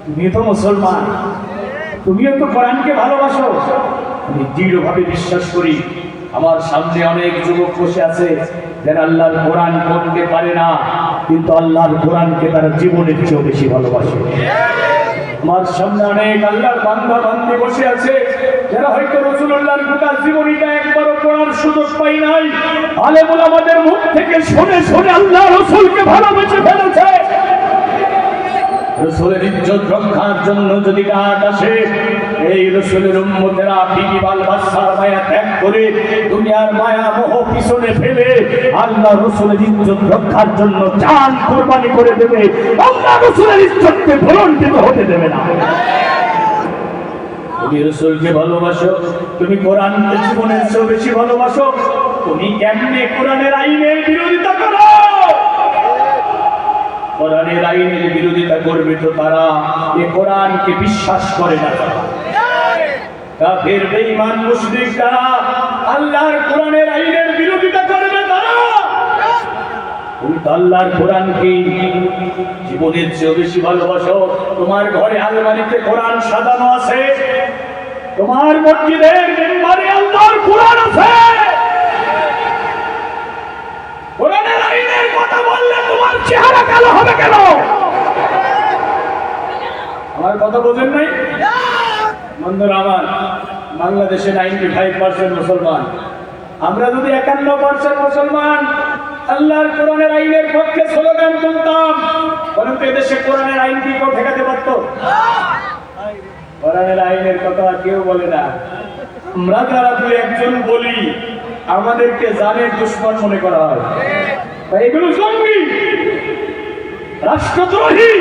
তুমি তো মুসলমান, তুমিও তো কোরআনকে ভালোবাসো। আমি দৃঢ়ভাবে বিশ্বাস করি আমার সামনে অনেক যুবক বসে আছে যারা আল্লাহর কোরআন পড়তে পারে না, কিন্তু আল্লাহর কোরআনকে তারা জীবনের চেয়েও বেশি ভালোবাসে। আমার সামনে অনেক আল্লাহর বান্দা বান্দি বসে আছে যারা হয়তো রাসূলুল্লাহর গোটা জীবনীটা একবারও পড়ার সুযোগ পাই নাই, আলেম ওলামাদের মুখ থেকে শুনে শুনে আল্লাহ রাসূলকে ভালোবেসে ফেলেছে। রাসূলের ইজ্জত রক্ষার জন্য যদি ডাক আসে, এই রাসূলের উম্মতেরা বিবি বাল বাচ্চার মায়া ত্যাগ করে দুনিয়ার মায়া মোহ পিছনে ফেলে আল্লাহ রাসূলের ইজ্জত রক্ষার জন্য জান কুরবানি করে দেবে। আল্লাহ রাসূলের ইজ্জতকে ভুলণ্ঠিত হতে দেবে না। তুমি রাসূলকে ভালোবাসো, তুমি কোরআনকে জীবনের চেয়ে বেশি ভালোবাসো, তুমি কেমনে কোরআনের আইনের বিরোধিতা করো? কোরআনের আইনের বিরোধিতা করবে তো তারা এ কোরআনকে বিশ্বাস করে না। কাফের বেঈমান মুশরিক যারা আল্লাহর কোরআনের আইনের বিরোধিতা করবে তারা, তুমি তো আল্লাহর কোরআনকে জীবনের চেয়ে বেশি ভালোবাসো। তোমার ঘরে আলমারিতে কোরআন সাজানো আছে, তোমার মসজিদের মেম্বারে আল্লাহর কোরআন আছে। কোরআনের আইনের কথা বললে তোমার চেহারা কালো হবে কেন? আমার কথা বোঝেন নাই? বন্ধুরা আমার, বাংলাদেশে 95% মুসলমান, আমরা যদি 51% মুসলমান আল্লাহর কোরআনের আইনের পক্ষে স্লোগান তুলতাম, বরং এদেশে কোরআনের আইন কি কেউ ঠেকাতে পারত? কোরআনের আইনের কথা কেউ বলে না। আমরা যারা দুই একজন বলি, আমাদেরকে জানের দুশ্মন মনে করা হয়। এগুলো জঙ্গি, রাষ্ট্রদ্রোহী,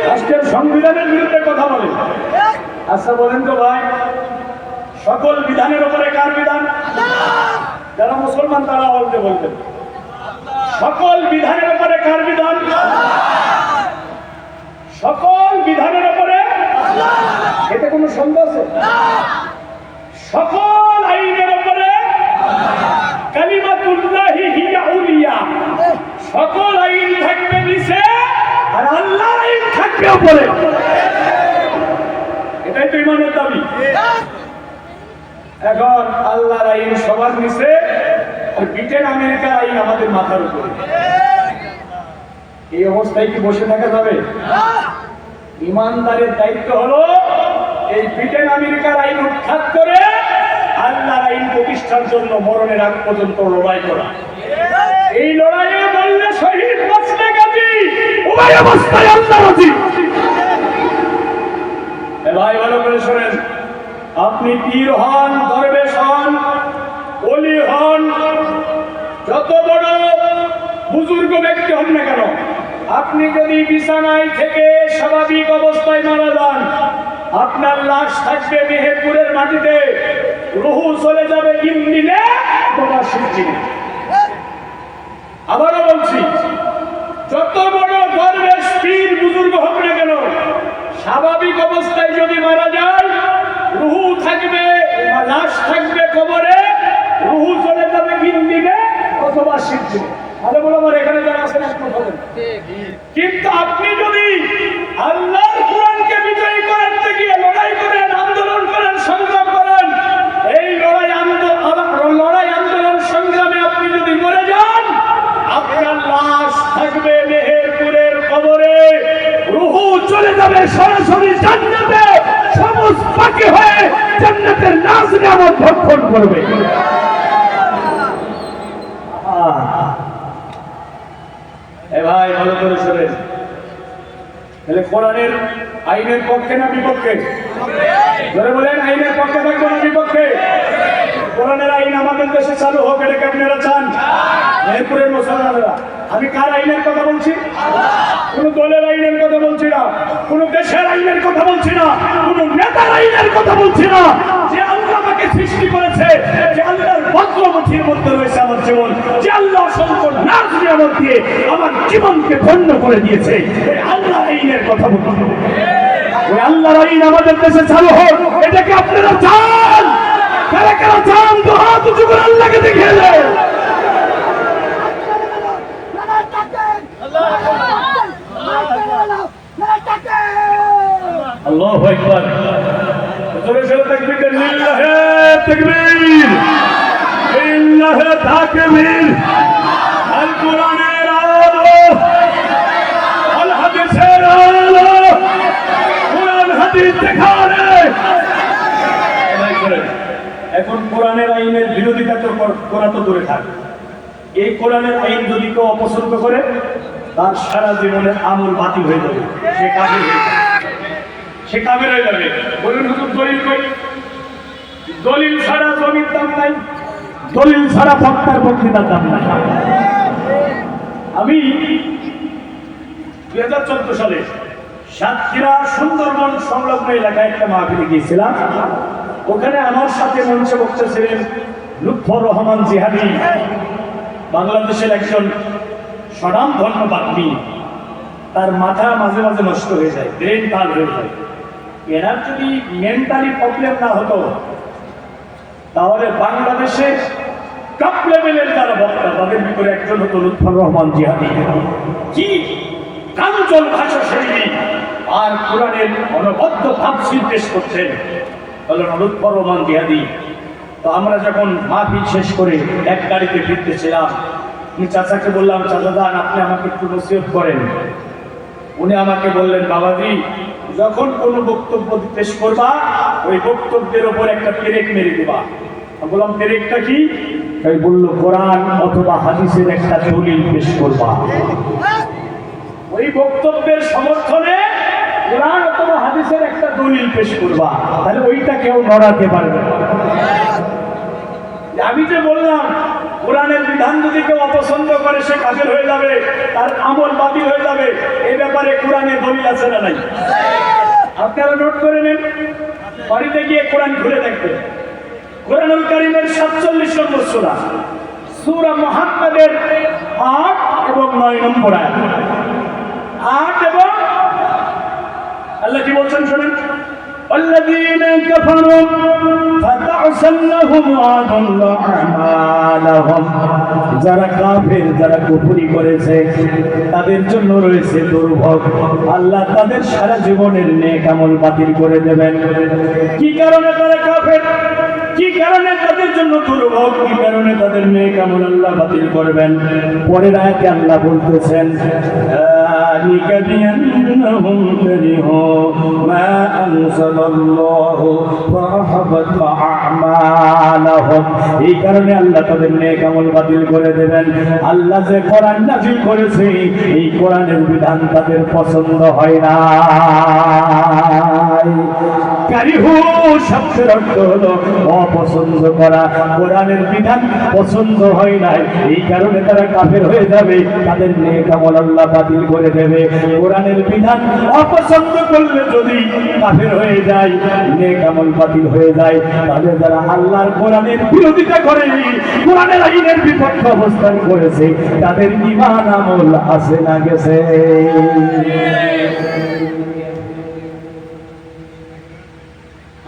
রাষ্ট্রের সংবিধানের বিরুদ্ধে কথা বলে। আচ্ছা বলেন তো ভাই, সকল বিধানের উপরে কার বিধান? যারা মুসলমান তারা বলতে বলতেন সকল বিধানের উপরে কার বিধান? সকল বিধানের উপরে, এতে কোনো সন্দেহ আছে? সকল আইনের উপরে কালিমাতুল্লাহি হিয়া উলিয়া, সকল আইন থাকবে নিচে আর আল্লাহর আইন থাকবে উপরে। এটাই তো ইমানের দাবি। এখন আল্লাহর আইন সবার নিচে আর ব্রিটেন আমেরিকার আইন আমাদের মাথার উপরে। এই অবস্থায় কি বসে থাকা যাবে? ইমানদারের দায়িত্ব হলো এই ব্রিটেন আমেরিকার আইন উৎখাত করে আল্লাহর আইন প্রতিষ্ঠার জন্য মরণের আগ পর্যন্ত লড়াই করা। এই লড়াইয়ে বললে শহীদ, বাঁচলে গাজী, উভয় অবস্থায় আল্লাহ রাজি। ভাই ভালো করে শোনেন, আপনি পীর হন, দরবেশ হন, ওলি হন, যত বড় বুজুর্গ ব্যক্তি হন না কেন, আপনি যদি বিছানায় থেকে স্বাভাবিক অবস্থায় মারা যান, আপনার লাশ থাকবে মেহেরপুরের মাটিতে, রুহু চলে যাবে ইমদিনে অথবা সিজিনে। আবারও বলছি, যত বড় দরবেশ পীর বুজুর্গ হোক না কেন, স্বাভাবিক অবস্থায় যদি মারা যায়, রুহু থাকবে, লাশ থাকবে কবরে, রুহু চলে যাবে ইমদিনে অথবা সিজিনে। আরে বলো আমার এখানে যারা আছেন একটু বলেন। কিন্তু আপনি যদি আল্লাহর কোরআনকে বিজয়ী করতে গিয়ে লড়াই করেন, আন্দোলন করেন, সংগ্রাম করেন, এই লড়াই আন্দোলন সংগ্রামে আপনি যদি মরে যান, আপনার লাশ থাকবে মেহেরপুরের কবরে, রুহু চলে যাবে সরাসরি জান্নাতে, সবুজ পাখি হয়ে জান্নাতের নাজ নিয়ামত ভক্ষণ করবে। ভাই ভালো করে শোনেন, তাহলে কোরআনের আইনের পক্ষে না বিপক্ষে? ধরে বলেন, আইনের পক্ষে থাকবো না বিপক্ষে? কোরআনের আইন আমাদের দেশে চালু হোক, এটাকে আপনারা চান? মেহেরপুরের মুসলমানেরা, আমি কার আইনের কথা বলছি? কোন দলের আইনের কথা বলছি না, কোন দেশের আইনের কথা বলছি না, কোন নেতার আইনের কথা বলছি না। যে আল্লাহ আমাকে সৃষ্টি করেছে, যে আল্লাহর বজ্রমুঠির মধ্যে রয়েছে আমার জীবন, যে আল্লাহ অসংখ্য নাজ নিয়ামত দিয়ে আমার জীবনকে ধন্য করে দিয়েছে, ওই আল্লাহর আইনের কথা বলছি। ওই আল্লাহর আইন আমাদের দেশে চালু হোক, এটাকে আপনারা চান? কারা কারা চান? তো হাত উঁচু করে আল্লাহকে দেখিয়ে দেন। Allah আল্লাহু আকবার। জোরে জোরে তাকবীর দেন, লিল্লাহি তাকবীর, লিল্লাহি তাকবীর। আল কোরআনের আলো, আল হাদিসের আলো, কোরআন হাদিস দেখারে। এখন কোরআনের আইনের বিরোধিতা তো করা তো দূরে থাক, এই কোরআনের আইন যদি কেউ অপছন্দ করে তার সারা জীবনে আমল বাতিল হয়ে যাবে, সে কাফের হয়ে যাবে, সে কাফের হয়ে যাবে। বলুন হুজুর দলিল কই? দলিল ছাড়া জমির দাম নাই, দলিল ছাড়া বক্তার বক্তৃতার দাম নাই। আমি 2014 সালে সাতক্ষীরা সুন্দরবন সংলগ্ন এলাকায় একটা মাহফিলে গিয়েছিলাম। ওখানে আমার সাথে মঞ্চে বক্তা ছিলেন লুৎফর রহমান জিহাদি, বাংলাদেশের একজন স্বনামধন্য বাগ্মী। তার মাথা মাঝে মাঝে নষ্ট হয়ে যায়, ব্রেন পাল হয়ে যায়। এনার যদি মেন্টালি প্রবলেম না হতো তাহলে বাংলাদেশে টপ লেভেলের যারা বক্তা তাদের ভিতরে একজন হতো লুৎফর রহমান জিহাদি। কি কাঞ্চন ভাষা শৈলী আর কোরআনের অনবদ্য তাফসীর পেশ করছেন বলেন লুৎফর রহমান জিহাদি। তো আমরা যখন মাহফিল শেষ করে এক গাড়িতে ফিরতেছিলাম, আমি চাচাকে বললাম, চাচা যান আপনি আমাকে একটু নসিহত করেন। উনি আমাকে বললেন, বাবাজি যখন কোনো বক্তব্য পেশ করবা ওই বক্তব্যের ওপর একটা পেরেক মেরে দেবা। আমি বললাম পেরেকটা কি? তাই বললো কোরআন অথবা হাদিসের একটা দলিল পেশ করবা, ওই বক্তব্যের সমর্থনে কোরআন অথবা হাদিসের একটা দলিল পেশ করবা, তাহলে ওইটা কেউ নড়াতে পারবে না। আমি যে বললাম কোরআনের বিধান যদি কেউ অপছন্দ করে সে কাফের হয়ে যাবে, তার আমল বাতিল হয়ে যাবে, এই ব্যাপারে কোরআনের দলিল আছে না নাই? আপনারা নোট করে নেন, বাড়িতে গিয়ে কোরআন ঘুরে দেখবেন। কোরআনুল কারীমের 47 নম্বর সূরা, সূরা মুহাম্মাদের 8 এবং 9 নম্বর আয়াত। 8 এবং আল্লাহ কি বলছেন শুনেন, الذين كفروا فتعسا لهم وأضل أعمالهم। যারা কাফের, যারা কুফরি করেছে তাদের জন্য রয়েছে দুর্ভোগ, আল্লাহ তাদের সারা জীবনের নেক আমল বাতিল করে দেবেন। কি কারণে তারা কাফের, কি কারণে তাদের জন্য দুর্ভোগ, কি কারণে তাদের নেক আমল আল্লাহ বাতিল করবেন? পরের আয়াতে আল্লাহ বলতেছেন, ذلك بأنهم كرهوا ما أنزل الله فأحبط أعمالهم। এই কারণে আল্লাহ তাদের নেক আমল বাতিল করে দেবেন। আল্লাহ যে কোরআন নাযিল করেছে এই কোরআনের বিধান তাদের পছন্দ হয় না। কারিহু শব্দের অর্থ হলো অপছন্দ করা, কোরআনের বিধান পছন্দ হয় না, এই কারণে তারা কাফের হয়ে যাবে, তাদের নেক আমল আল্লাহ বাতিল করে দেবে। কোরআনের বিধান অপছন্দ করলে যদি কাফের হয়ে যায়, নেক আমল বাতিল হয়ে যায়, তাহলে যারা আল্লাহর কোরআনের বিরোধিতা করে, কোরআনের আইনের বিপক্ষে অবস্থান করেছে, তাদের ঈমান আমল আছে না গেছে?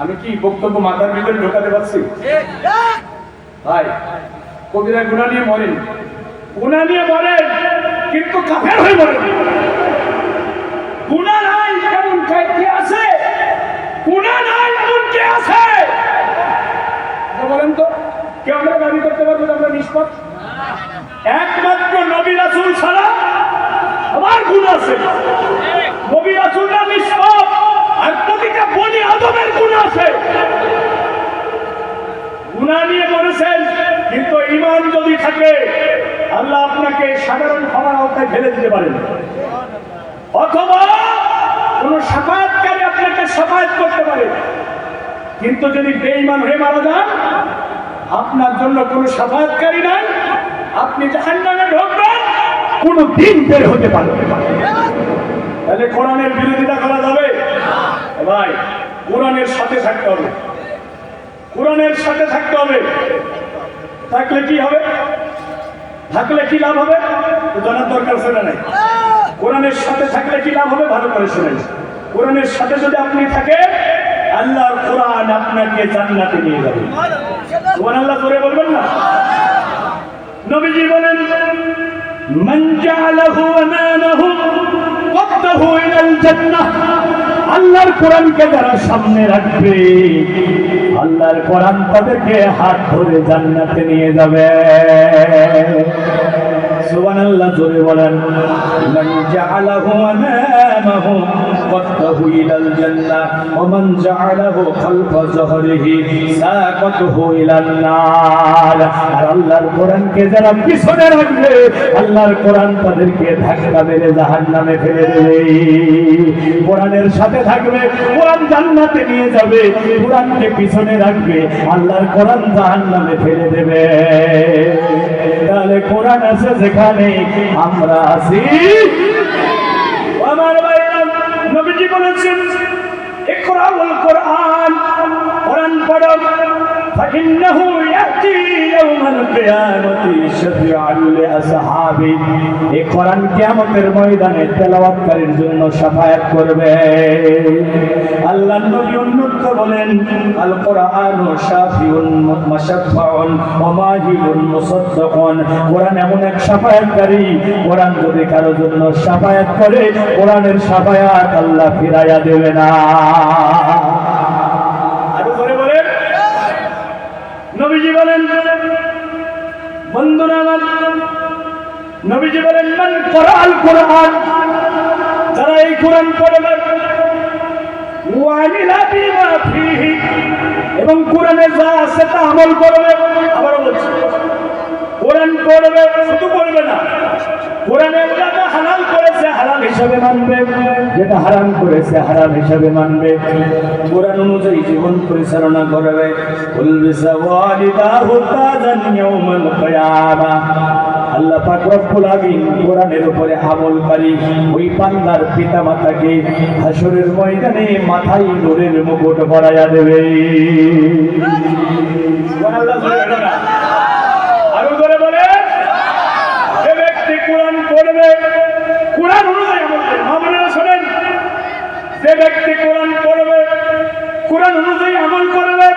আমি কি বক্তব্য মাথার ভিতরে ঢোকাতে পারছি? ভাই কবিরা গুনাহ নিয়ে মরেন, গুনাহ নিয়ে মরেন, কিন্তু কাফের হয়ে মরেন। গুনাহ নাই এমন কে আছে? গুনাহ নাই এমন কে আছে? বলেন তো, কে আমরা দাবি করতে পারবো আমরা নিষ্পাপ? একমাত্র নবী রাসূল ছাড়া আমার গুনাহ আছে। নবী রাসূলরা নিষ্পাপ, আর প্রতিটা বনি আদমের গুনাহ আছে। গুনাহ নিয়ে মরেছেন, কিন্তু ঈমান যদি থাকে আল্লাহ আপনাকে সাধারণ ক্ষমার আওতায় ফেলে দিতে পারেন, অথবা কোন শাফাআতকারী আপনাকে শাফাআত করতে পারে। কিন্তু যদি বেঈমান হয়ে মারা যান, আপনার জন্য কোনো শাফাআতকারী নাই, আপনি জাহান্নামে ঢুকবেন, কোনো দিন বের হতে পারবেন না। তাহলে কোরআনের বিরোধিতা করা যাবে? ভাই কোরআনের সাথে থাকতে হবে, কোরআনের সাথে থাকতে হবে। থাকলে কি হবে? থাকলে কি লাভ হবে জানার দরকার ছিল নাই? কোরআনের সাথে থাকলে কি লাভ হবে ভালো করে শুনেন। কোরআনের সাথে যদি আপনি থাকেন, আল্লাহর কোরআন আপনাকে জান্নাতে নিয়ে যাবে। সুবহানাল্লাহ করে বলবেন না? নবীজি বলেন, মান জাআলাহু আমানাহু ওয়াদাহু ইলাল জান্নাহ। আল্লাহর কোরআনকে যারা সামনে রাখবে আল্লাহর কোরআন তাদেরকে হাত ধরে জান্নাতে নিয়ে যাবে। সুবহানাল্লাহ, জোরে বলেন। মান জাআলাহু আমামাহু قدته إلى الجنة ومن جعله خلف ظهره ساقته إلى النار। আর আল্লাহর কোরআনকে যারা পিছনে রাখবে আল্লাহর কোরআন তাদেরকে ধাক্কা মেরে জাহান্নামে ফেলে দেবে। কোরআনের সাথে থাকবে, কোরআন জান্নাতে নিয়ে যাবে, কোরআনকে পিছনে রাখবে আল্লাহর কোরআন জাহান্নামে ফেলে দেবে। তাহলে কোরআন আছে যেখানে আমরা আছি। আমার ভাইরা, নবীজি বলেছেন ইকরাউল কোরআন, কোরআন পড়ো, ফাইন্নাহু ইয়াতি ইয়াউমাল কিয়ামাতি শাফিআন লিআসহাবি। এই কোরআন কিয়ামতের ময়দানে তেলাওয়াতকারীর জন্য শাফায়াত করবে। আল্লাহর নবী অন্যত্র বলেন আল কোরআনু শাফিউন মুশাফফাউন ওয়া মাহিলুন মুসাদ্দাকুন। কোরআন এমন এক শাফায়াতকারী, কোরআন যদি কারো জন্য শাফায়াত করে কোরআনের শাফায়াত আল্লাহ ফিরাইয়া দেবে না। আরো করে বলেন, নবীজি বলেন, বন্ধুরা আমার, নবীজি বলেন মান ক্বরাআল কোরআন, যারা এই কোরআন পড়বে ওয়া আমিলা বিমা ফীহি, এবং কোরআনে যা আছে তা আমল করবে। আবার বলছি, কোরআন পড়বে, শুধু পড়বে না, কোরআনে যেটা হালাল করেছে হালাল হিসাবে মানবে, যেটা হারাম করেছে হারাম হিসাবে মানবে, কোরআন অনুযায়ী জীবন পরিচালনা করবে। কুল বিসাওয়ালিদাহু তাজান ইয়াউমাল কিয়ামাহ। আল্লাহ পাক রব্বুল আমিন কোরআনের উপরে আমলকারী ওই বান্দার পিতামাতাকে হাসরের ময়দানে মাথায় নূরের মুকুট পরাইয়া দেবে। সুবহানাল্লাহ, সুবহানাল্লাহ। আরো করে বলে, যে ব্যক্তি কোরআন পড়বে, কোরআন অনুযায়ী আমল করবে। আপনারা শোনেন, যে ব্যক্তি কোরআন পড়বে, কোরআন অনুযায়ী আমল করবে,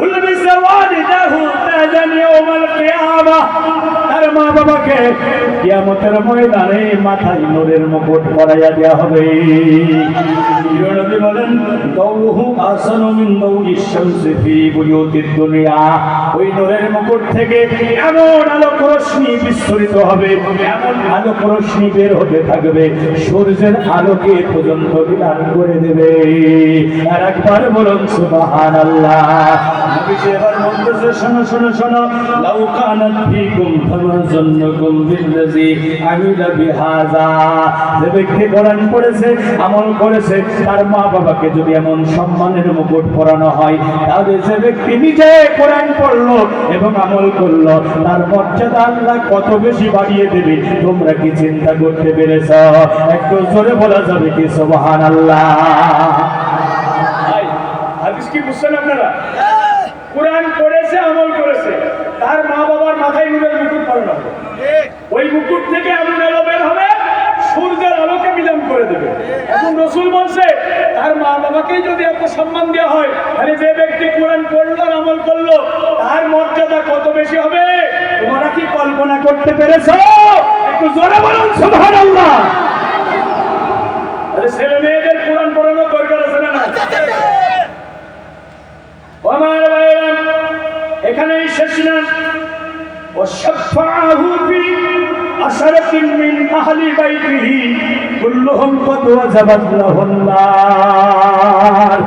উলবিসা ওয়ালিদাহু তাজান ইয়াউমাল কিয়ামাহ, তার মা বাবাকে কিয়ামতের ময়দানে মাথায় নূরের মুকুট পরাইয়া দেওয়া হবে। নবী বলেন দাউহু আসানু মিন দাউইশ শামসি ফি বুয়ুতিদ দুনিয়া। ওই নূরের মুকুট থেকে এমন আলোক রশ্মি বিস্তৃত হবে, এমন আলোক রশ্মি বের হতে থাকবে, সূর্যের আলোকে পর্যন্ত বিরান করে দেবে। আর একবার বলুন সুবহানাল্লাহ। নবী এবার বলতেছে, শোনো শোনো শোনো, লাউ কানাত ফীকুম ফামাযান্নুকুম বিল্লাযী আমিলা বিহাযা। যে ব্যক্তি কোরআন পড়েছে, আমল করেছে, তার মা বাবাকে যদি এমন সম্মানের মুকুট পরানো হয়, তাহলে যে ব্যক্তি নিজে কোরআন পড়লো এবং আমল করলো তার মর্যাদা আল্লাহ কত বেশি বাড়িয়ে দেবে তোমরা কি চিন্তা করতে পেরেছ? একটু জোরে বলা যাবে কি সুবহানাল্লাহ? হাদিস কি বুঝছেন আপনারা? কোরআন পড়েছে, আমল করেছে, তার মা বাবার মাথায় নূরের মুকুট পরানো হবে। ওই মুকুট থেকে এমন আলো বের হবে, সূর্যের আলোকে মিলান করে দেবে। এখন রাসূল বলছে তার মা বাবাকেই যদি এত সম্মান দেওয়া হয়, তাহলে যে ব্যক্তি কোরআন পড়লো আর আমল করলো তার মর্যাদা কত বেশি হবে তোমরা কি কল্পনা করতে পেরেছো? একটু জোরে বলুন সুবহানাল্লাহ। তাহলে ছেলে মেয়েদের কোরআন পড়ানোর দরকার আছে না? আমার ভাইরা, এখানেই শেষ না। ওয়াশফাআহু ফি আশরাতিন মিন আহলি বাইতিহি কুল্লুহুম কদ ওয়াজাবাত লাহুন নার।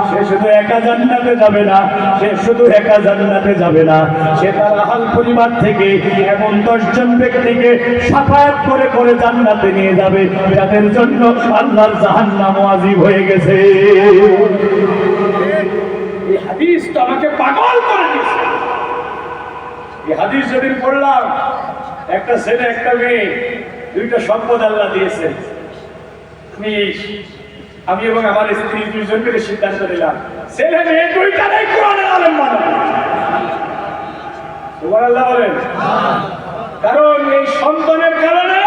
সে শুধু একা জান্নাতে যাবে না, সে শুধু একা জান্নাতে যাবে না, সে তার আহল পরিবার থেকে এমন 10 জন ব্যক্তিকে শাফায়াত করে করে জান্নাতে নিয়ে যাবে যাদের জন্য আল্লাহর জাহান্নাম ওয়াজিব হয়ে গেছে। এই হাদিস তো আমাকে পাগল করে দিয়েছে। এই হাদিস যেদিন পড়লাম, একটা ছেলে একটা মেয়ে, দুইটা সম্পদ আল্লাহ দিয়েছেন। আমি এবং আমার স্ত্রী দুইজন মিলে সিদ্ধান্ত নিলাম ছেলে মেয়ে দুইটাই কোরআনের আলেম বানাবো। সুবহানাল্লাহ বলেন। কারণ এই সন্তানের কারণে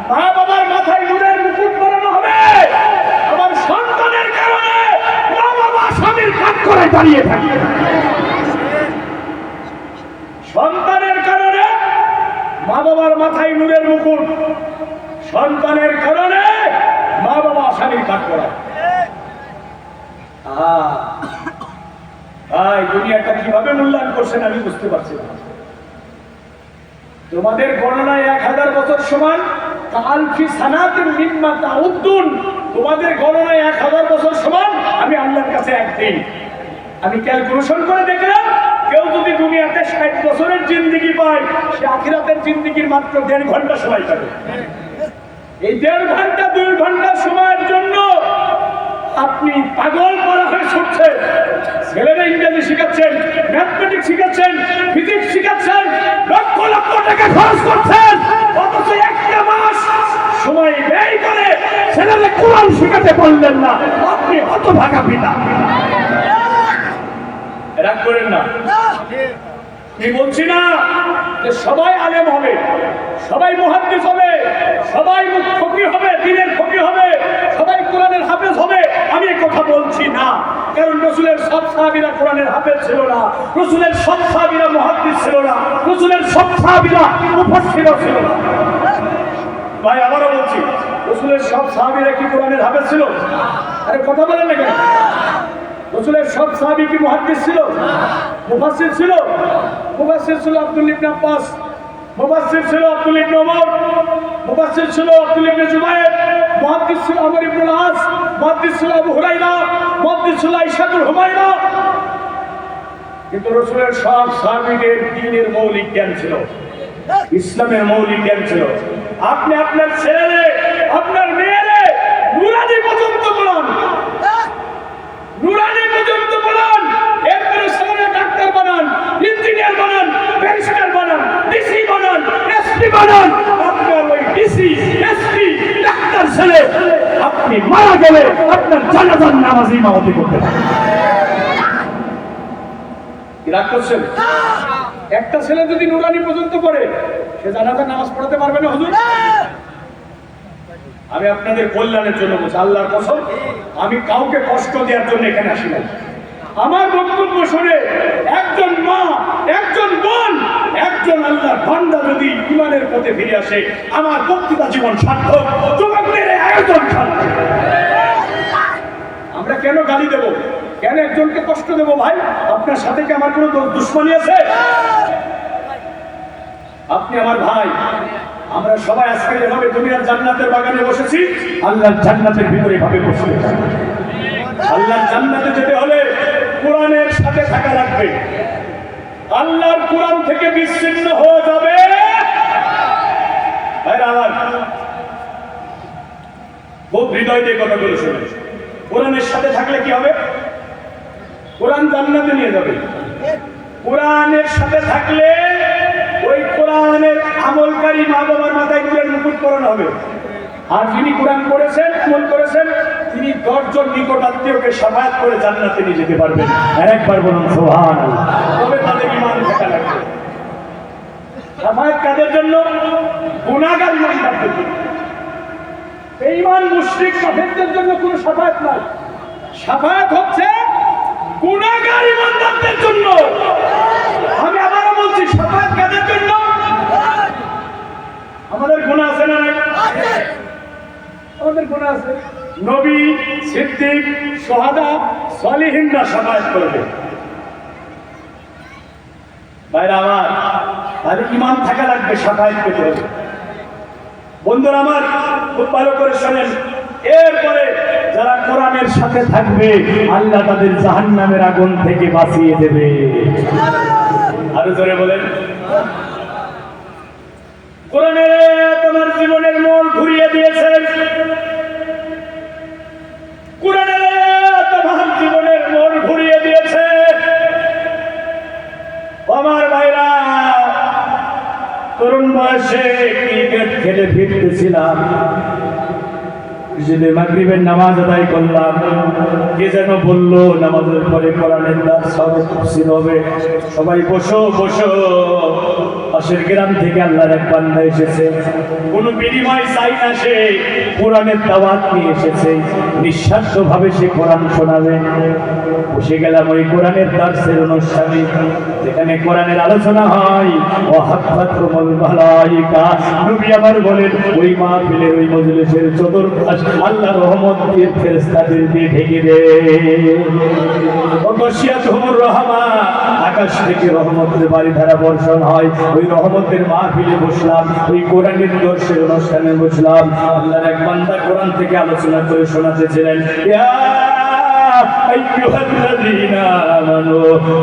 মা বাবার মাথায় নূরের মুকুট পরানো হবে, আবার সন্তানের কারণে মা বাবা স্বামীর কাজ করে দাঁড়িয়ে থাকে। সন্তানের কারণে মা বাবার মাথায় নূরের মুকুট, সন্তানের কারণে মা বাবা আসামির কাঠ করা। দুনিয়াটা কিভাবে মূল্যায়ন করছেন আমি বুঝতে পারছি না। তোমাদের গণনায় 1000 বছর সমান, কালফি সানাতিন মিম্মা তাউদ্দুন, তোমাদের গণনায় 1000 বছর সমান, আমি আল্লাহর কাছে একদিন। আমি ক্যালকুলেশন করে দেখলাম, কেউ যদি দুনিয়াতে 60 বছরের জিন্দেগি পায়, সে আখিরাতের জিন্দেগির মাত্র 1.5 ঘন্টা সময় পাবে। এই 1.5 ঘন্টা 2 ঘন্টা সময়ের জন্য আপনি পাগল করা হয়ে ছুটছে। ছেলেরা ইংরেজি শিখাচ্ছেন, ম্যাথমেটিক্স শিখাচ্ছেন, ফিজিক্স শিখাচ্ছেন, লক্ষ লক্ষ টাকা খরচ করছেন, অথচ একটা মাস সময় ব্যয় করে ছেলেদের কোরআন শিখাতে পারলেন না। আপনি হতভাগা পিতা। রাগ করেন না, আমি বলছি না যে সবাই আলেম হবে, সবাই মুহাদ্দিস হবে, সবাই ফকিহ হবে, দ্বীনের ফকিহ হবে, সবাই কোরআনের হাফেজ হবে। আমি এই কথা বলছি না, কারণ রাসূলের সব সাহাবীরা কোরআনের হাফেজ ছিল না, রাসূলের সব সাহাবীরা মুহাদ্দিস ছিল না, রাসূলের সব সাহাবীরা মুফাসসির ছিল না। ভাই আবারও বলছি, রাসূলের সব সাহাবীরা কি কোরআনের হাফেজ ছিল? আরে কথা বলেন না কেন? রাসূলের সব সাহাবী কি মুহাদ্দিস ছিল, মুফাসসির ছিল? মুফাসসির ছিল আব্দুল ইবনে আব্বাস, মুফাসসির ছিল আব্দুল ইবনে ওমর, মুফাসসির ছিল আব্দুল ইবনে জুবায়ের, মুহাদ্দিস ছিল আমর ইবনে আল-আস, মুহাদ্দিস ছিল আবু হুরায়রা, মুহাদ্দিস ছিল আয়েশাতুল হুমায়রা। কিন্তু রাসূলের সব সাহাবীদের দ্বীনের মৌলিক জ্ঞান ছিল, ইসলামের মৌলিক জ্ঞান ছিল। আপনি আপনার ছেলে, আপনার মেয়েরে নুরানি পর্যন্ত বলুন, নুরানি পর্যন্ত বলুন, এরপরে ছেলে ডাক্তার বানান, ইঞ্জিনিয়ার বানান, ব্যারিস্টার বানান, ডিসি বানান, এসপি বানান। আপনার ওই ডিসি, এসপি, ডাক্তার ছেলে আপনি মারা গেলে আপনার জানাজার নামাজ ইমামতি করতে পারেন। কি রাগ করছেন? একটা ছেলে যদি নুরানি পর্যন্ত পড়ে, সে জানাজার নামাজ পড়াতে পারবে না হুজুর? আমি আপনাদের কল্যাণের জন্য বলছি, আল্লাহর কসম, আমি কাউকে কষ্ট দেওয়ার জন্য এখানে আসি নাই। আমার বক্তব্য শুনে একজন মা, একজন বোন, একজন আল্লাহর বান্দা যদি ইমানের পথে ফিরে আসে, আমার বক্তৃতা জীবন সার্থক, যুবকদের আয়োজন সার্থক। আমরা কেন গালি দেব, কেন একজনকে কষ্ট দেব? ভাই, আপনার সাথে কি আমার কোনো দুশ্মনী আছে? আপনি আমার ভাই। আমরা সবাই আজকে যেভাবে দুনিয়ার জান্নাতের বাগানে বসেছি, আল্লাহর জান্নাতের ভিতরে ভাবে বসে। আল্লাহর জান্নাতে যেতে হলে কোরআনের সাথে থাকা লাগবে। আল্লাহর কোরআন থেকে বিচ্ছিন্ন হয়ে যাবে ভাইরা আমার, খুব হৃদয় দিয়ে কথাগুলো শুনে। কোরআনের সাথে থাকলে কি হবে? কোরআন জান্নাতে নিয়ে যাবে। কোরআনের সাথে থাকলে ওই কোরআনের আমলকারী মা বাবার মাথায় কোরআন মুকুট পরানো হবে। আর যিনি কোরআন পড়েছেন, আমল করেছেন, তিনি 10 জন নিকট আত্মীয়কে শাফায়াত করে জান্নাতে নিয়ে যেতে পারবেন। আরেকবার বলুন সুবহানাল্লাহ। তবে তাদের ঈমান থাকা লাগবে। শাফায়াত কাদের জন্য? গুনাহগার ইমানদারদের জন্য। বেঈমান মুশরিক কাফেরদের জন্য কোনো শাফায়াত নাই। শাফায়াত হচ্ছে গুনাহগার ইমানদারদের জন্য। আমি আবারও বলছি, শাফায়াত কাদের জন্য? আমাদের গুনাহ আছে না? আমাদের গুনাহ আছে। নবী, সিদ্দিক, শুহাদা, সালিহিনরা শাফায়াত করবে। ভাইরা আমার, তাহলে ঈমান থাকা লাগবে, শাফায়াত পেতে হবে। বন্ধুরা আমার, খুব ভালো করে শোনেন। এরপরে যারা কোরআনের সাথে থাকবে, আল্লাহ তাদের জাহান্নামের আগুন থেকে বাঁচিয়ে দেবে। আরো জোরে বলেন। কোরআনে তোমার জীবনের মোড় ঘুরিয়ে দিয়েছে। কোরআনে তোমার জীবনের মোড় ঘুরিয়ে দিয়েছে। আমার ভাইরা, তরুণ বয়সে ক্রিকেট খেলে ফিরতেছিলাম, যদি মাগরিবের নামাজ আদায় করলাম, কে যেন বললো নামাজের পরে কোরআনের দাস হবে, তাফসীর হবে, সবাই বসো বসো। পাশের গ্রাম থেকে আল্লাহর এক বান্দা এসেছে, কোনো বিনিময় চাই না, সে কোরআনের দাওয়াত নিয়ে এসেছে, নিঃস্বার্থভাবে সে কোরআন শোনাবে। বসে গেলাম ওই কোরআনের দার্সের অনুষ্ঠানে, যেখানে কোরআনের আলোচনা হয়। ওয়াহাফাতুহুল মালায়েকা, নবী আমার বলেন ওই মাহফিলের ওই মজলিসের চতুর্পাশ আল্লাহর রহমত দিয়ে ফেরেশতাদের দিয়ে ঢেকে দেয়। ওয়াগশিয়াতুহুর রাহমা, আকাশ থেকে রহমতের বারিধারা বর্ষণ হয়। ওই রহমতের মাহফিলে বসলাম, ওই কোরআনের দর্শের অনুষ্ঠানে বসলাম। আল্লাহর এক বান্দা কোরআন থেকে আলোচনা করে শোনাতেছিলেন, ইয়া আইয়ুহাল্লাযীনা আমানু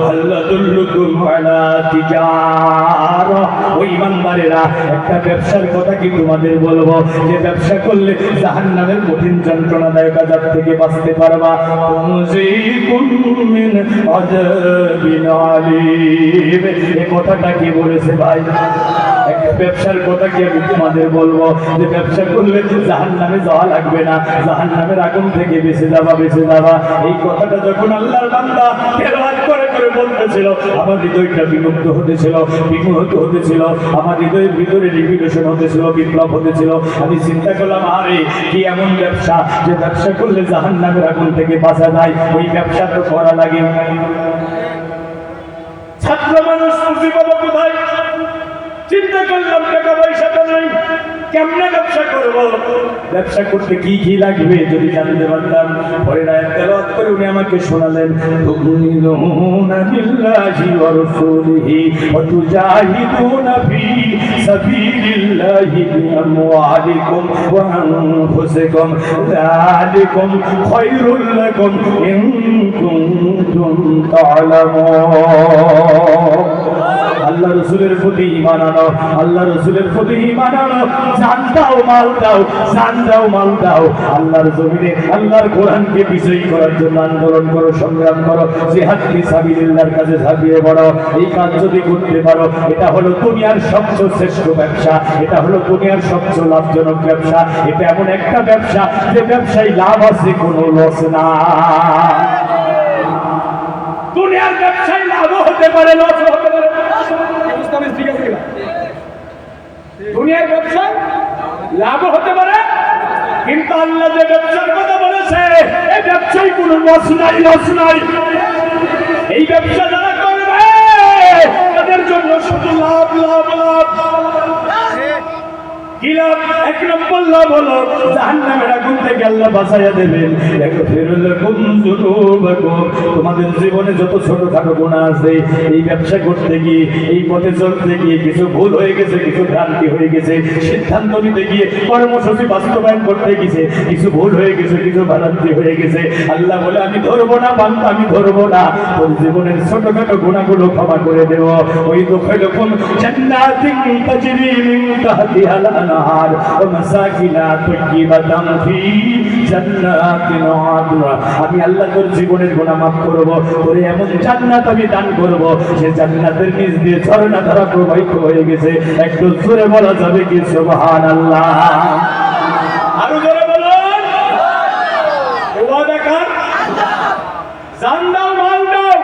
হাল আদুল্লুকুম আলা তিজারা, ওই ইমানদারেরা একটা ব্যবসার কথা কি তোমাদের বলবো, যে ব্যবসা করলে জাহান্নামের কঠিন যন্ত্রণাদায়ক আযাব থেকে বাঁচতে পারবা। তুনজিকুম মিন আযাবিন আলীম, এই কথাটা কি বলেছে ভাই? একটা ব্যবসার কথা কি আমি তোমাদের বলবো, যে ব্যবসা করলে জাহান্নামে যাওয়া লাগবে না, জাহান্নামের আগুন থেকে বেঁচে যাবা, বেঁচে যাবা। এই কথাটা যখন আল্লাহর বান্দা তেলাওয়াত করে করে বলতেছিল, আমার হৃদয়টা বিমুগ্ধ হতেছিল, বিমোহিত হতেছিল, আমার হৃদয়ের ভিতরে রিভিলেশন হতেছিল, বিপ্লব হতেছিল। আমি চিন্তা করলাম, আরে কি এমন ব্যবসা যে ব্যবসা করলে জাহান্নামের আগুন থেকে বাঁচা যায়, ওই ব্যবসা তো করা লাগে। ছাত্র মানুষ খুশি পাবো কোথায়? চিন্তা করলাম টাকা পয়সা তো নাই, কেমনে ব্যবসা করব? ব্যবসা করতে কি কি লাগবে যদি জানতে পারতাম। পরে আয়াত তেলাওয়াত করে উনি আমাকে শোনালেন, তুমিনুনা বিল্লাহি ওয়া রাসূলিহি ওয়া তুজাহিদুনা ফি সাবিলিল্লাহি বিআমওয়ালিকুম ওয়া আনফুসিকুম যালিকুম খায়রুল লাকুম ইন কুনতুম তা'লামুন। আল্লাহ রাসূলের প্রতি ঈমান আনো, আল্লাহ রাসূলের প্রতি ঈমান আনো, জান দাও মাল দাও, জান দাও মাল দাও। আল্লাহর জমিনে আল্লাহর কোরআনকে বিজয়ী করার জন্য আন্দোলন করো, সংগ্রাম করো, জিহাদ ফি সাবিলিল্লাহর কাজে ঝাঁপিয়ে পড়ো। এই কাজ যদি করতে পারো, এটা হলো দুনিয়ার সবচেয়ে শ্রেষ্ঠ ব্যবসা, এটা হলো দুনিয়ার সবচেয়ে লাভজনক ব্যবসা। এটা এমন একটা ব্যবসা যে ব্যবসায় লাভ আছে, কোনো লস না। দুনিয়ার ব্যবসায় লাভও হতে পারে, লসও হতে পারে। ঠিক আছে, দুনিয়ার ব্যবসায় লাভও হতে পারে, কিন্তু আল্লাহ যে ব্যবসার কথা বলেছে, এই ব্যবসায় কোনো লস নাই, লস নাই। এই ব্যবসা যারা করবে তাদের জন্য শুধু লাভ, লাভ, লাভ। কি লাভ? এক নম্বর লাভ হলো জাহান্নামের আগুন থেকে আল্লাহ বাঁচাইয়া দেবেন। তোমাদের জীবনে যত ছোটখাটো গুনাহ আছে, এই ব্যবসা করতে গিয়ে, এই পথে চলতে গিয়ে কিছু ভুল হয়ে গেছে, কিছু ভ্রান্তি হয়ে গেছে, সিদ্ধান্ত নিতে গিয়ে কর্মসূচি বাস্তবায়ন করতে গেছে কিছু ভুল হয়ে গেছে, কিছু ভ্রান্তি হয়ে গেছে। আল্লাহ বলে, আমি ধরবো না বান্দা, আমি ধরবো না, তোর জীবনের ছোটখাটো গুনাহগুলো ক্ষমা করে দেব। ওই দুঃখেরকম জান্নাতিন তাজরি মিন তাহতিহাল আনহার ওয়া মাসাকিনা তাইয়্যিবাতান ফি জান্নাতিন আদন। আমি আল্লাহ তোর জীবনের গুনাহ মাফ করব, তোর এমন জান্নাত আমি দান করব, সে জান্নাতের নিচ দিয়ে ঝর্ণা ধারা প্রবাহিত হয়ে গেছে। একটু জোরে বলা যাবে কি সুবহানাল্লাহ? আরো জোরে বলুন। ওয়াদা কর, জান দাও, মাল দাও,